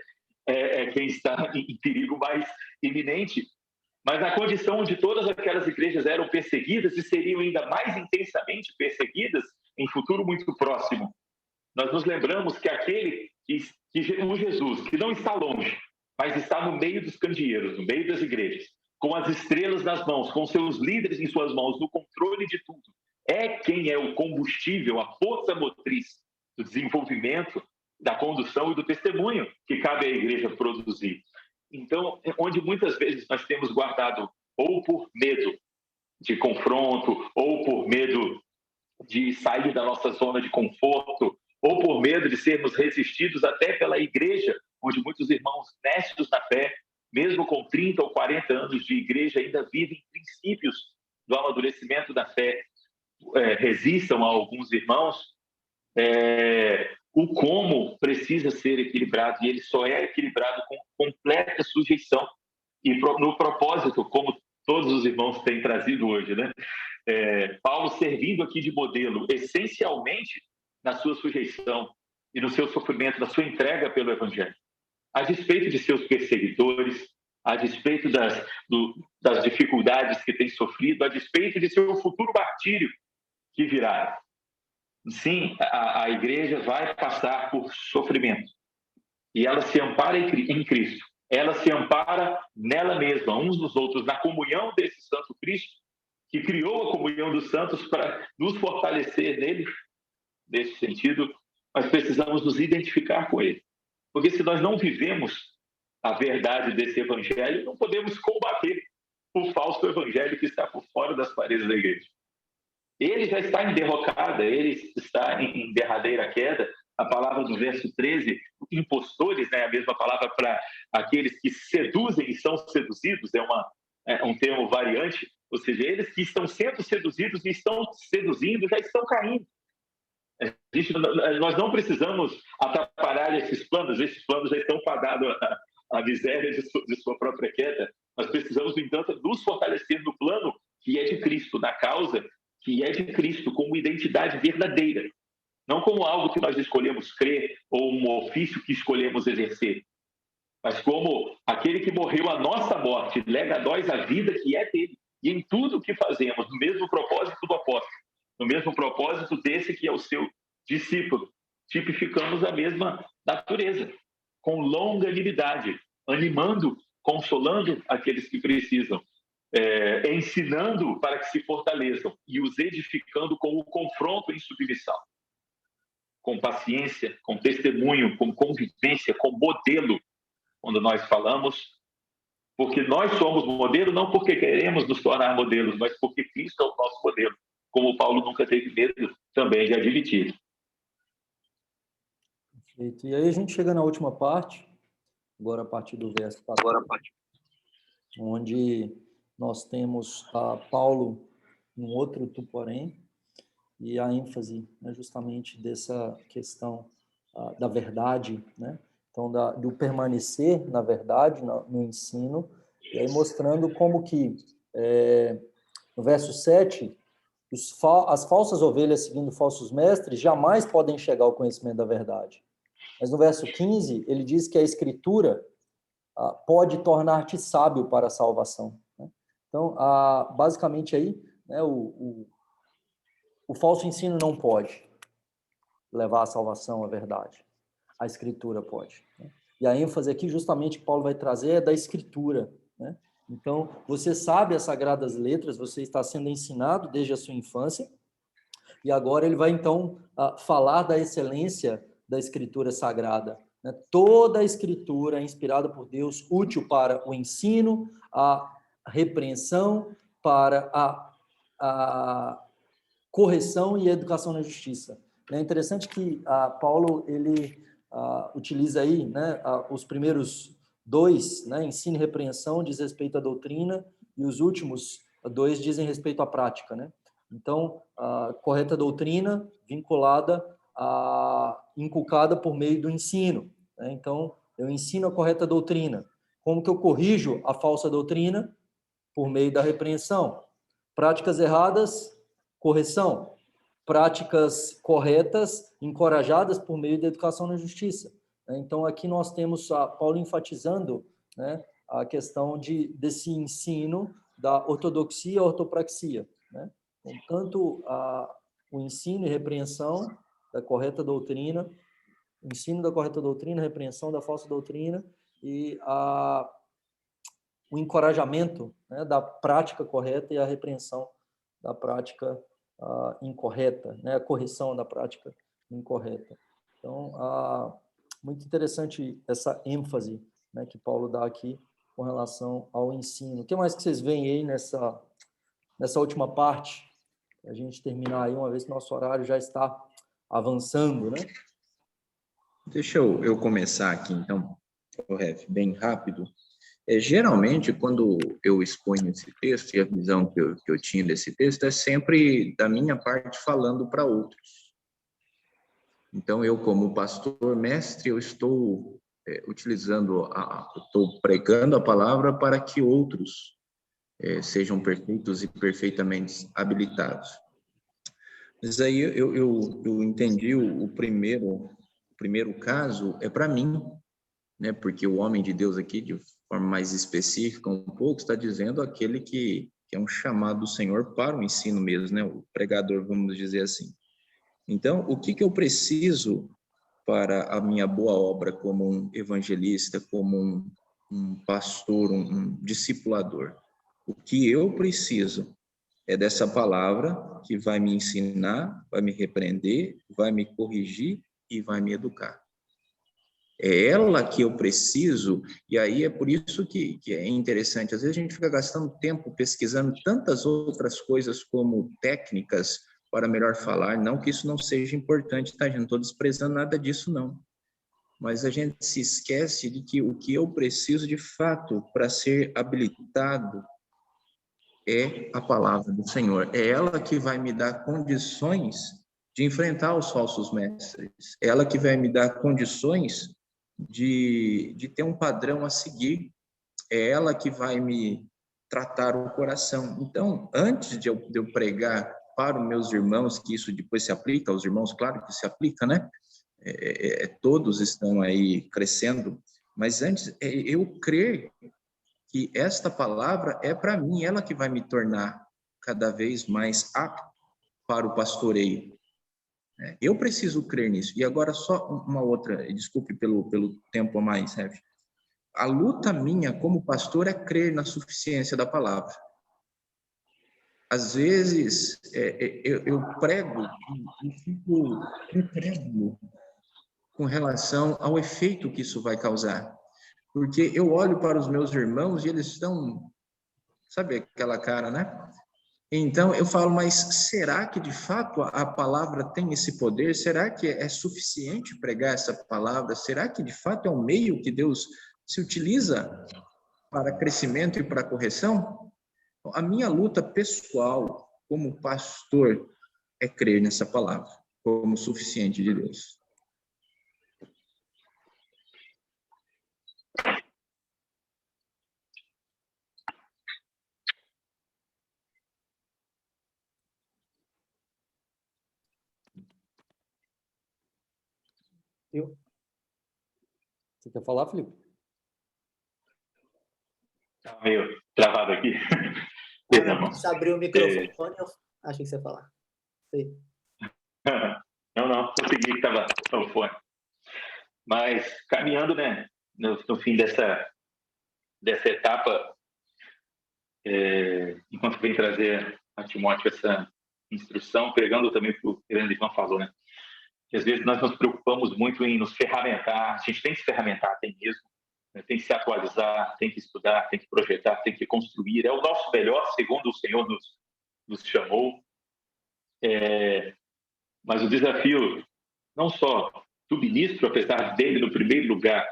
[SPEAKER 3] é quem está em perigo mais iminente. Mas na condição onde todas aquelas igrejas eram perseguidas e seriam ainda mais intensamente perseguidas em futuro muito próximo, nós nos lembramos que o Jesus, que não está longe, mas está no meio dos candeeiros, no meio das igrejas, com as estrelas nas mãos, com seus líderes em suas mãos, no controle de tudo, é quem é o combustível, a força motriz do desenvolvimento, da condução e do testemunho que cabe à igreja produzir. Então, onde muitas vezes nós temos guardado, ou por medo de confronto, ou por medo de sair da nossa zona de conforto, ou por medo de sermos resistidos até pela igreja, onde muitos irmãos nestos na fé, mesmo com 30 ou 40 anos de igreja, ainda vivem princípios do amadurecimento da fé, resistam a alguns irmãos, o como precisa ser equilibrado, e ele só é equilibrado com completa sujeição. E no propósito, como todos os irmãos têm trazido hoje, né? Paulo servindo aqui de modelo, essencialmente na sua sujeição e no seu sofrimento, na sua entrega pelo Evangelho. A despeito de seus perseguidores, a despeito das dificuldades que tem sofrido, a despeito de seu futuro martírio que virá. Sim, a igreja vai passar por sofrimento. E ela se ampara em Cristo. Ela se ampara nela mesma, uns nos outros, na comunhão desse Santo Cristo, que criou a comunhão dos santos para nos fortalecer nele, nesse sentido, nós precisamos nos identificar com ele. Porque se nós não vivemos a verdade desse evangelho, não podemos combater o falso evangelho que está por fora das paredes da igreja. Ele já está em derrocada, ele está em derradeira queda. A palavra do verso 13, impostores, né, a mesma palavra para aqueles que seduzem e são seduzidos, é um termo variante, ou seja, eles que estão sendo seduzidos e estão seduzindo já estão caindo. Nós não precisamos atrapalhar esses planos já estão fadados à miséria de sua própria queda. Nós precisamos, no entanto, nos fortalecer no plano que é de Cristo, na causa que é de Cristo, como identidade verdadeira, não como algo que nós escolhemos crer ou um ofício que escolhemos exercer, mas como aquele que morreu a nossa morte, lega a nós a vida que é dele. E em tudo que fazemos, no mesmo propósito do apóstolo, no mesmo propósito desse que é o seu discípulo, tipificamos a mesma natureza, com longanimidade, animando, consolando aqueles que precisam, ensinando para que se fortaleçam e os edificando com o confronto em submissão, com paciência, com testemunho, com convivência, com modelo, quando nós falamos, porque nós somos modelo, não porque queremos nos tornar modelos, mas porque Cristo é o nosso modelo, como Paulo nunca teve medo também de admitir.
[SPEAKER 1] Perfeito. E aí a gente chega na última parte, agora a partir do verso 14, onde nós temos Paulo num outro porém, e a ênfase, né, justamente dessa questão da verdade, né? Então, do permanecer na verdade, no ensino, e aí mostrando como que, no verso 7, as falsas ovelhas seguindo falsos mestres jamais podem chegar ao conhecimento da verdade. Mas no verso 15, ele diz que a Escritura pode tornar-te sábio para a salvação. Né? Então, basicamente aí, né, o falso ensino não pode levar à salvação, à verdade. A Escritura pode. Né? E a ênfase aqui, justamente, que Paulo vai trazer é da Escritura. Né? Então, você sabe as Sagradas Letras, você está sendo ensinado desde a sua infância, e agora ele vai, então, falar da excelência da Escritura Sagrada. Né? Toda a Escritura é inspirada por Deus, útil para o ensino, a repreensão, para a correção e a educação na justiça. É interessante que Paulo ele utiliza aí, né, os primeiros dois, né, ensino e repreensão, diz respeito à doutrina, e os últimos dois dizem respeito à prática. Né? Então, a correta doutrina vinculada inculcada por meio do ensino. Né? Então, eu ensino a correta doutrina. Como que eu corrijo a falsa doutrina? Por meio da repreensão. Práticas erradas, correção. Práticas corretas, encorajadas por meio da educação na justiça. Então, aqui nós temos Paulo enfatizando, né, a questão desse ensino da ortodoxia e ortopraxia. Né? Então, tanto o ensino e repreensão da correta doutrina, o ensino da correta doutrina, a repreensão da falsa doutrina e o encorajamento, né, da prática correta e a repreensão da prática incorreta, né, a correção da prática incorreta. Então, muito interessante essa ênfase, né, que Paulo dá aqui com relação ao ensino. O que mais que vocês veem aí nessa última parte? A gente terminar aí, uma vez que nosso horário já está avançando, né?
[SPEAKER 4] Deixa eu começar aqui, então, bem rápido. Geralmente, quando eu exponho esse texto, e a visão que eu tinha desse texto é sempre da minha parte falando para outros. Então, eu, como pastor mestre, eu estou estou pregando a palavra para que outros sejam perfeitos e perfeitamente habilitados. Mas aí eu entendi o primeiro caso é para mim, né? Porque o homem de Deus aqui, de forma mais específica um pouco, está dizendo aquele que é um chamado do Senhor para o ensino mesmo, né? O pregador, vamos dizer assim. Então, o que eu preciso para a minha boa obra como um evangelista, como um pastor, um discipulador? O que eu preciso É dessa palavra que vai me ensinar, vai me repreender, vai me corrigir e vai me educar. É ela que eu preciso, e aí é por isso que é interessante. Às vezes a gente fica gastando tempo pesquisando tantas outras coisas como técnicas para melhor falar. Não que isso não seja importante, tá? Eu não estou desprezando nada disso, não. Mas a gente se esquece de que o que eu preciso de fato para ser habilitado é a palavra do Senhor. É ela que vai me dar condições de enfrentar os falsos mestres. É ela que vai me dar condições de ter um padrão a seguir. É ela que vai me tratar o coração. Então, antes de eu pregar para os meus irmãos, que isso depois se aplica aos irmãos, claro que se aplica, né? Todos estão aí crescendo, mas antes eu crer que esta palavra é para mim, ela que vai me tornar cada vez mais apto para o pastoreio. Eu preciso crer nisso. E agora só uma outra, desculpe pelo tempo a mais, Rev. A luta minha como pastor é crer na suficiência da palavra. Às vezes eu prego e fico incrédulo com relação ao efeito que isso vai causar. Porque eu olho para os meus irmãos e eles estão, sabe aquela cara, né? Então eu falo, mas será que de fato a palavra tem esse poder? Será que é suficiente pregar essa palavra? Será que de fato é um meio que Deus se utiliza para crescimento e para correção? A minha luta pessoal como pastor é crer nessa palavra como suficiente de Deus.
[SPEAKER 1] Você quer falar, Felipe?
[SPEAKER 3] Tá meio travado aqui.
[SPEAKER 2] Você abriu o microfone, eu achei que você ia falar. Sim.
[SPEAKER 3] Não, consegui que estava no fone. Mas caminhando, né, no fim dessa etapa, enquanto vem trazer a Timóteo essa instrução, pregando também para o que o Ivan falou, né? Que às vezes nós nos preocupamos muito em nos ferramentar, a gente tem que se ferramentar, tem mesmo, né? Tem que se atualizar, tem que estudar, tem que projetar, tem que construir, é o nosso melhor, segundo o Senhor nos chamou, mas o desafio, não só do ministro, apesar dele no primeiro lugar,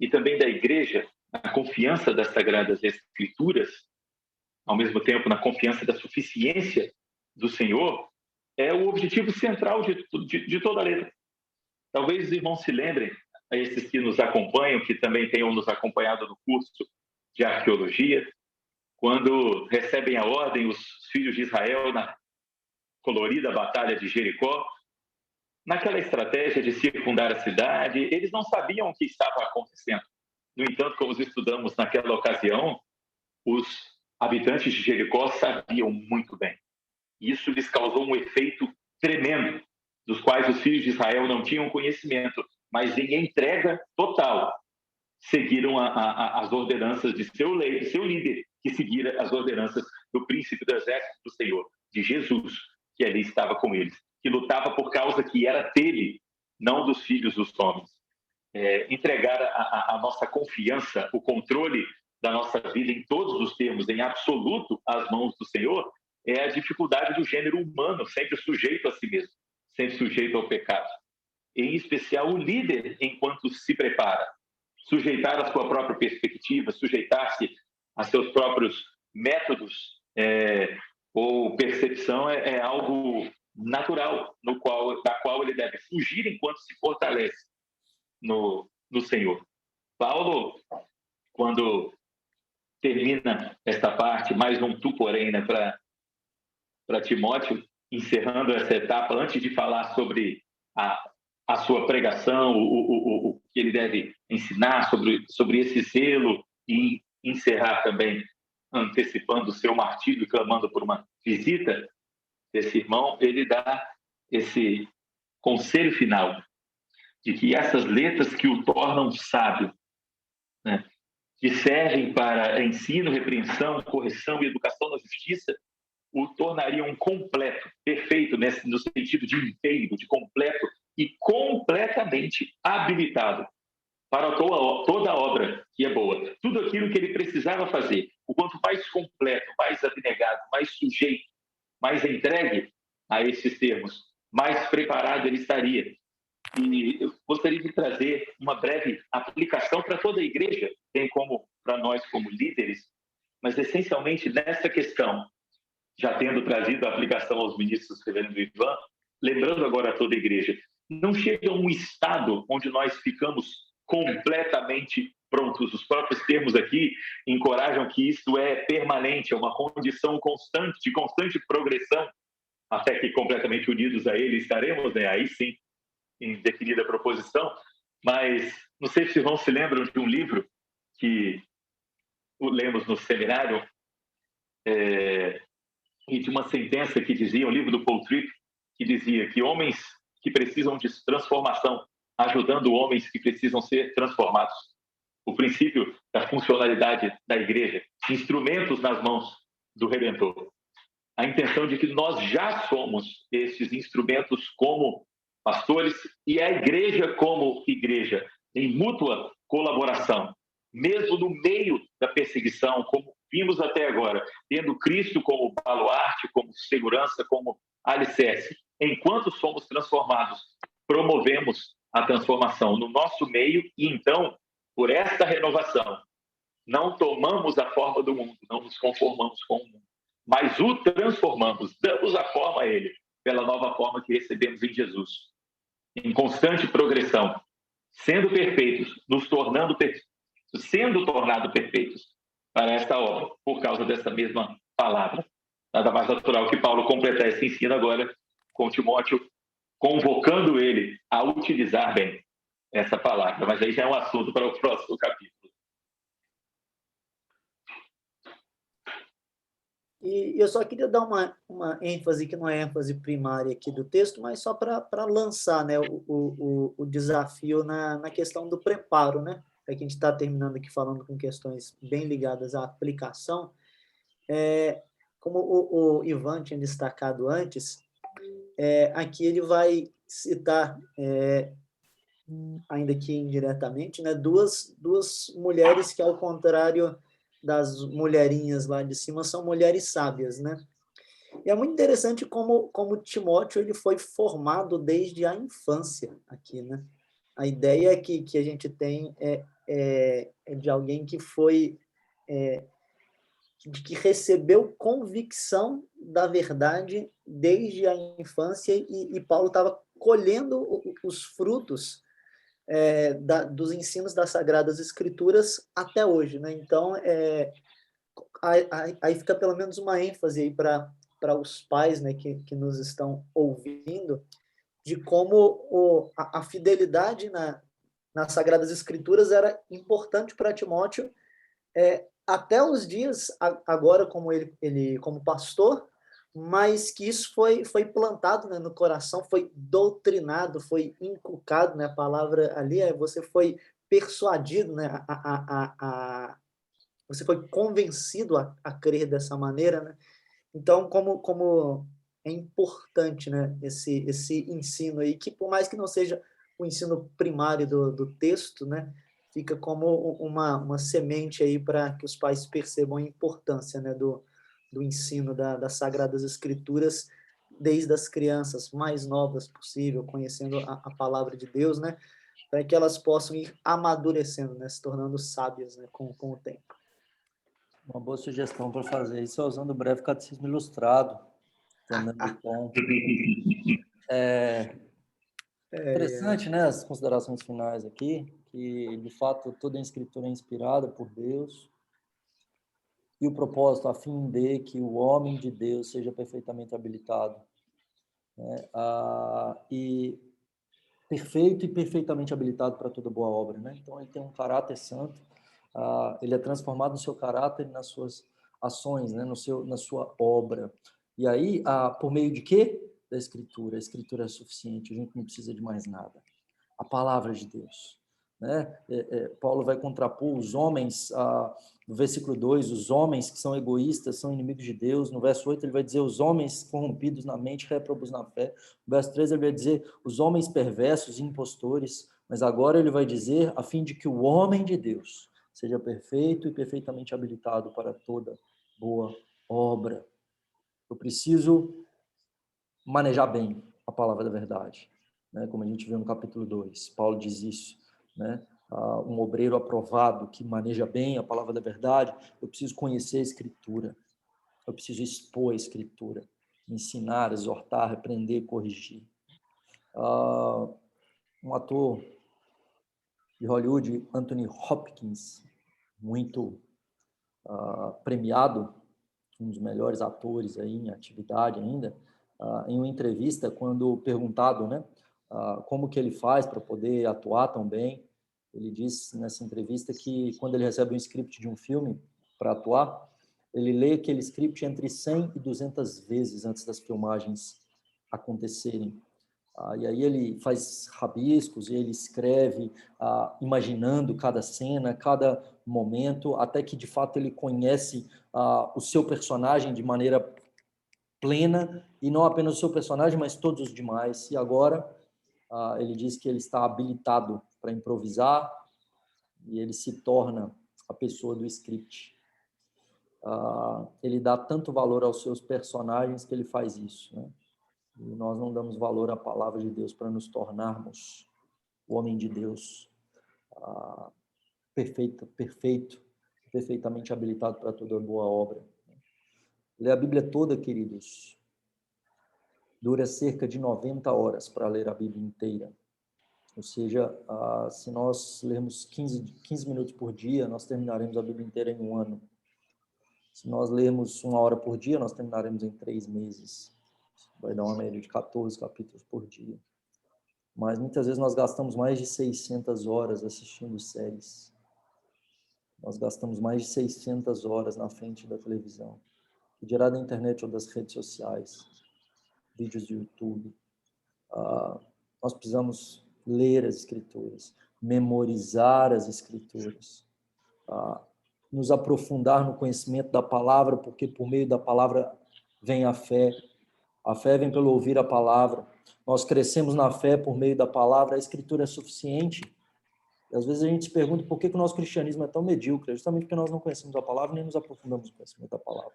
[SPEAKER 3] e também da igreja, a confiança das Sagradas Escrituras, ao mesmo tempo na confiança da suficiência do Senhor, é o objetivo central de toda a letra. Talvez os irmãos se lembrem, a esses que nos acompanham, que também tenham nos acompanhado no curso de arqueologia, quando recebem a ordem os filhos de Israel na colorida batalha de Jericó, naquela estratégia de circundar a cidade, eles não sabiam o que estava acontecendo. No entanto, como estudamos naquela ocasião, os habitantes de Jericó sabiam muito bem. Isso lhes causou um efeito tremendo, dos quais os filhos de Israel não tinham conhecimento, mas em entrega total seguiram as ordenanças de seu líder, que seguira as ordenanças do príncipe do exército do Senhor, de Jesus, que ali estava com eles, que lutava por causa que era dele, não dos filhos dos homens. Entregar a nossa confiança, o controle da nossa vida em todos os termos, em absoluto, às mãos do Senhor, é a dificuldade do gênero humano, sempre sujeito a si mesmo, sempre sujeito ao pecado. Em especial o líder, enquanto se prepara, sujeitar a sua própria perspectiva, sujeitar-se a seus próprios métodos ou percepção é algo natural, da qual ele deve fugir enquanto se fortalece no Senhor. Paulo, quando termina esta parte, mais um tu, porém, né, para Timóteo, encerrando essa etapa, antes de falar sobre a sua pregação, o que ele deve ensinar sobre esse zelo, e encerrar também antecipando o seu martírio, clamando por uma visita desse irmão, ele dá esse conselho final de que essas letras que o tornam sábio, né, que servem para ensino, repreensão, correção e educação na justiça, o tornariam completo, perfeito, no sentido de inteiro, de completo e completamente habilitado para toda a obra que é boa. Tudo aquilo que ele precisava fazer, o quanto mais completo, mais abnegado, mais sujeito, mais entregue a esses termos, mais preparado ele estaria. E eu gostaria de trazer uma breve aplicação para toda a igreja, bem como para nós como líderes, mas essencialmente nessa questão, já tendo trazido a aplicação aos ministros reverendo Ivan, lembrando agora a toda a igreja, não chega a um estado onde nós ficamos completamente prontos. Os próprios termos aqui encorajam que isso é permanente, é uma condição constante, de constante progressão, até que completamente unidos a ele estaremos, né? Aí sim, em definida proposição. Mas não sei se vão se lembram de um livro que lemos no seminário, e de uma sentença que dizia, um livro do Paul Tripp, que dizia que homens que precisam de transformação, ajudando homens que precisam ser transformados. O princípio da funcionalidade da igreja, instrumentos nas mãos do Redentor. A intenção de que nós já somos esses instrumentos como pastores e a igreja como igreja, em mútua colaboração, mesmo no meio da perseguição, como vimos até agora, tendo Cristo como baluarte, como segurança, como alicerce. Enquanto somos transformados, promovemos a transformação no nosso meio e, então, por esta renovação, não tomamos a forma do mundo, não nos conformamos com o mundo, mas o transformamos, damos a forma a ele, pela nova forma que recebemos em Jesus. Em constante progressão, sendo perfeitos, nos tornando perfeitos, sendo tornados perfeitos para esta obra, por causa dessa mesma palavra. Nada mais natural que Paulo completar esse ensino agora com Timóteo, convocando ele a utilizar bem essa palavra. Mas aí já é um assunto para o próximo capítulo.
[SPEAKER 2] E eu só queria dar uma ênfase, que não é ênfase primária aqui do texto, mas só para lançar, né, o desafio na questão do preparo, né? É que a gente está terminando aqui falando com questões bem ligadas à aplicação. Como o Ivan tinha destacado antes, aqui ele vai citar, ainda que indiretamente, né, duas mulheres que, ao contrário das mulherinhas lá de cima, são mulheres sábias, né? E é muito interessante como Timóteo ele foi formado desde a infância aqui, né? A ideia que a gente tem é de alguém que foi que recebeu convicção da verdade desde a infância, e Paulo estava colhendo os frutos dos ensinos das Sagradas Escrituras até hoje, né? Então, aí fica pelo menos uma ênfase aí para os pais, né, que nos estão ouvindo, de como a fidelidade nas Sagradas Escrituras era importante para Timóteo, até os dias agora como ele como pastor, mas que isso foi plantado, né, no coração, foi doutrinado, foi inculcado, né, a palavra ali você foi persuadido, né, você foi convencido a crer dessa maneira, né? Então, como é importante, né, esse ensino aí, que por mais que não seja o ensino primário do texto, né, fica como uma semente aí para que os pais percebam a importância, né, do ensino das Sagradas Escrituras desde as crianças mais novas possível, conhecendo a palavra de Deus, né, para que elas possam ir amadurecendo, né, se tornando sábias, né, com o tempo.
[SPEAKER 1] Uma boa sugestão para fazer isso é usando o breve catecismo ilustrado. Interessante, né, as considerações finais aqui, que de fato toda a escritura é inspirada por Deus, e o propósito a fim de que o homem de Deus seja perfeitamente habilitado, né, e perfeito e perfeitamente habilitado para toda boa obra, né? Então ele tem um caráter santo, ele é transformado no seu caráter e nas suas ações, né, na sua obra. E aí, por meio de quê? Da Escritura. A Escritura é suficiente, a gente não precisa de mais nada. A palavra de Deus, né? Paulo vai contrapor os homens, no versículo 2, os homens que são egoístas são inimigos de Deus. No verso 8 ele vai dizer os homens corrompidos na mente, réprobos na fé. No verso 13 ele vai dizer os homens perversos e impostores. Mas agora ele vai dizer a fim de que o homem de Deus seja perfeito e perfeitamente habilitado para toda boa obra. Eu preciso manejar bem a palavra da verdade, né? Como a gente viu no capítulo 2, Paulo diz isso, né? Um obreiro aprovado que maneja bem a palavra da verdade, eu preciso conhecer a Escritura, eu preciso expor a Escritura, ensinar, exortar, repreender, corrigir. Um ator de Hollywood, Anthony Hopkins, muito premiado, um dos melhores atores aí em atividade ainda, em uma entrevista, quando perguntado, né, como que ele faz para poder atuar tão bem, ele disse nessa entrevista que quando ele recebe um script de um filme para atuar, ele lê aquele script entre 100 e 200 vezes antes das filmagens acontecerem. E aí ele faz rabiscos e ele escreve, imaginando cada cena, cada momento, até que de fato ele conhece o seu personagem de maneira plena, e não apenas o seu personagem, mas todos os demais. E agora ele diz que ele está habilitado para improvisar e ele se torna a pessoa do script. Ele dá tanto valor aos seus personagens que ele faz isso, né? E nós não damos valor à palavra de Deus para nos tornarmos o homem de Deus perfeitamente habilitado para toda boa obra. Ler a Bíblia toda, queridos, dura cerca de 90 horas para ler a Bíblia inteira. Ou seja, se nós lermos 15 minutos por dia, nós terminaremos a Bíblia inteira em um ano. Se nós lermos 1 hora por dia, nós terminaremos em 3 meses. Vai dar uma média de 14 capítulos por dia. Mas muitas vezes nós gastamos mais de 600 horas assistindo séries. Nós gastamos mais de 600 horas na frente da televisão. Que dirá da internet ou das redes sociais, vídeos do YouTube. Nós precisamos ler as Escrituras, memorizar as Escrituras, nos aprofundar no conhecimento da palavra, porque por meio da palavra vem a fé. A fé vem pelo ouvir a palavra. Nós crescemos na fé por meio da palavra. A Escritura é suficiente. E às vezes a gente se pergunta por que o nosso cristianismo é tão medíocre. É justamente porque nós não conhecemos a palavra nem nos aprofundamos no conhecimento da palavra.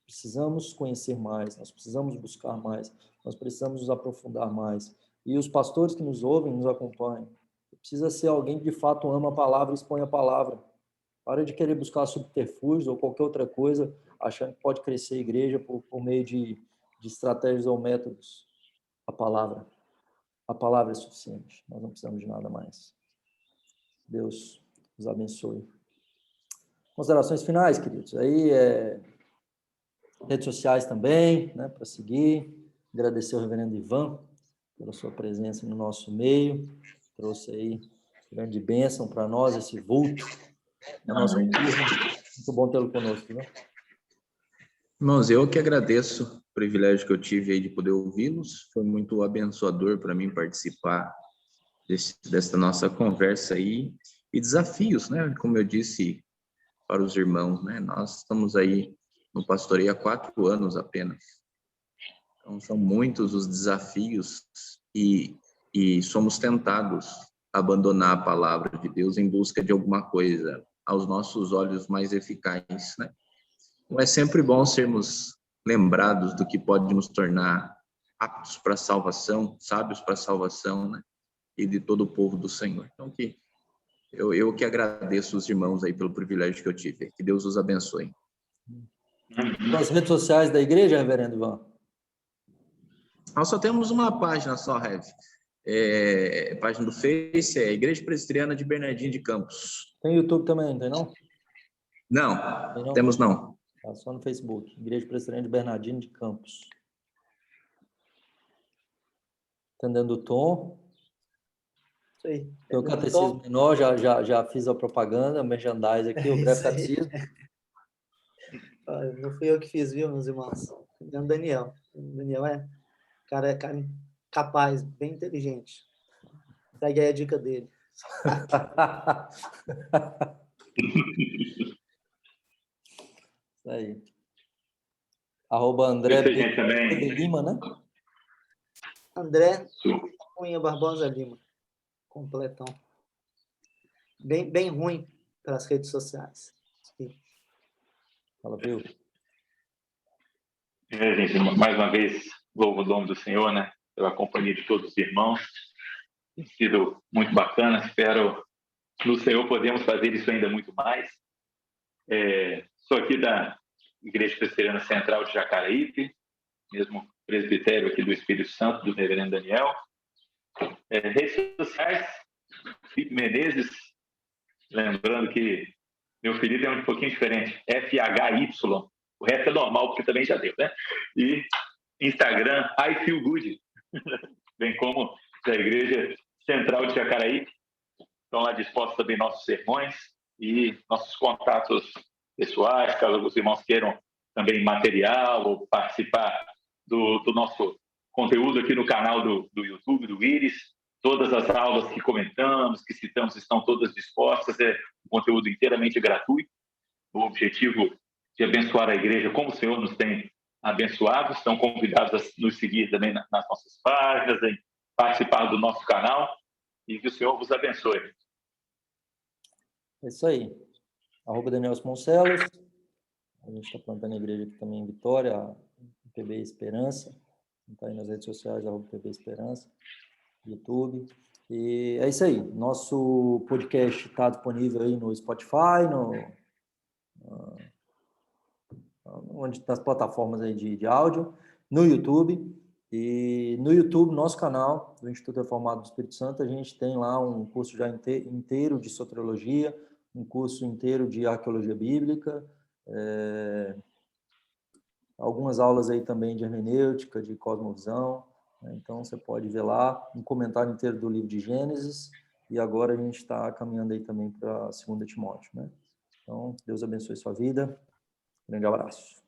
[SPEAKER 1] Precisamos conhecer mais, nós precisamos buscar mais, nós precisamos nos aprofundar mais. E os pastores que nos ouvem, nos acompanham. Precisa ser alguém que de fato ama a palavra e expõe a palavra. Para de querer buscar subterfúgios ou qualquer outra coisa, achando que pode crescer a igreja por meio de estratégias ou métodos. A palavra é suficiente. Nós não precisamos de nada mais. Deus nos abençoe. Considerações finais, queridos. Aí redes sociais também, né, para seguir. Agradecer ao reverendo Ivan pela sua presença no nosso meio. Trouxe aí grande bênção para nós, esse vulto na nossa turma. Muito bom tê-lo conosco, né?
[SPEAKER 4] Irmãos, eu que agradeço o privilégio que eu tive aí de poder ouvi-los. Foi muito abençoador para mim participar dessa nossa conversa aí. E desafios, né? Como eu disse para os irmãos, né? Nós estamos aí no pastoreio há 4 anos apenas. Então, são muitos os desafios e somos tentados a abandonar a palavra de Deus em busca de alguma coisa aos nossos olhos mais eficazes, né? Então, é sempre bom sermos lembrados do que pode nos tornar aptos para a salvação, sábios para a salvação, né? E de todo o povo do Senhor. Então, eu que agradeço os irmãos aí pelo privilégio que eu tive. Que Deus os abençoe.
[SPEAKER 1] Nas redes sociais da igreja, reverendo Ivan?
[SPEAKER 4] Nós só temos uma página só, Rev. Página do Face, é Igreja Presbiteriana de Bernardino de Campos.
[SPEAKER 1] Tem YouTube também, não tem não?
[SPEAKER 4] Não,
[SPEAKER 1] Tem não?
[SPEAKER 4] temos não.
[SPEAKER 1] Só no Facebook. Igreja Presbiteriana de Bernardino de Campos. Entendendo o tom?
[SPEAKER 2] Isso aí.
[SPEAKER 1] Tem o Catecismo Menor, já fiz a propaganda, o merchandise aqui, o breve catecismo.
[SPEAKER 2] Não fui eu que fiz, viu, meus irmãos? É o Daniel. O Daniel cara capaz, bem inteligente. Segue aí a dica dele.
[SPEAKER 1] Isso aí. Arroba André
[SPEAKER 3] Esse a gente também.
[SPEAKER 1] B. Lima, né?
[SPEAKER 2] André Cunha Barbosa Lima. Completão. Bem ruim para as redes sociais. Sim.
[SPEAKER 1] Fala, viu?
[SPEAKER 3] Gente, mais uma vez, louvo o nome do Senhor, né? Pela companhia de todos os irmãos. Tem sido muito bacana. Espero no Senhor podemos fazer isso ainda muito mais. Sou aqui da Igreja Presbiteriana Central de Jacareípe, mesmo presbitério aqui do Espírito Santo, do Reverendo Daniel. Redes sociais, Felipe Menezes, lembrando que meu filho é um pouquinho diferente, FHY, o resto é normal, porque também já deu, né? E Instagram, I Feel Good, bem como da Igreja Central de Jacareípe. Estão lá dispostos também nossos sermões e nossos contatos pessoais, caso os irmãos queiram também material ou participar do nosso conteúdo aqui no canal do YouTube, do Íris. Todas as aulas que comentamos, que citamos, estão todas dispostas. É um conteúdo inteiramente gratuito. O objetivo de abençoar a igreja como o Senhor nos tem abençoado. Estão convidados a nos seguir também nas nossas páginas, em participar do nosso canal. E que o Senhor vos abençoe.
[SPEAKER 1] É isso aí. Arroba Daniel Moncelos. A gente está plantando a igreja aqui também em Vitória, PB Esperança. Está aí nas redes sociais, arroba PB Esperança, YouTube. E é isso aí. Nosso podcast está disponível aí no Spotify, nas plataformas aí de áudio, no YouTube. E no YouTube, nosso canal do Instituto Reformado do Espírito Santo, a gente tem lá um curso já inteiro de soteriologia, um curso inteiro de arqueologia bíblica, algumas aulas aí também de hermenêutica, de cosmovisão, né? Então você pode ver lá um comentário inteiro do livro de Gênesis, e agora a gente está caminhando aí também para 2 Timóteo, né? Então, Deus abençoe sua vida. Grande abraço.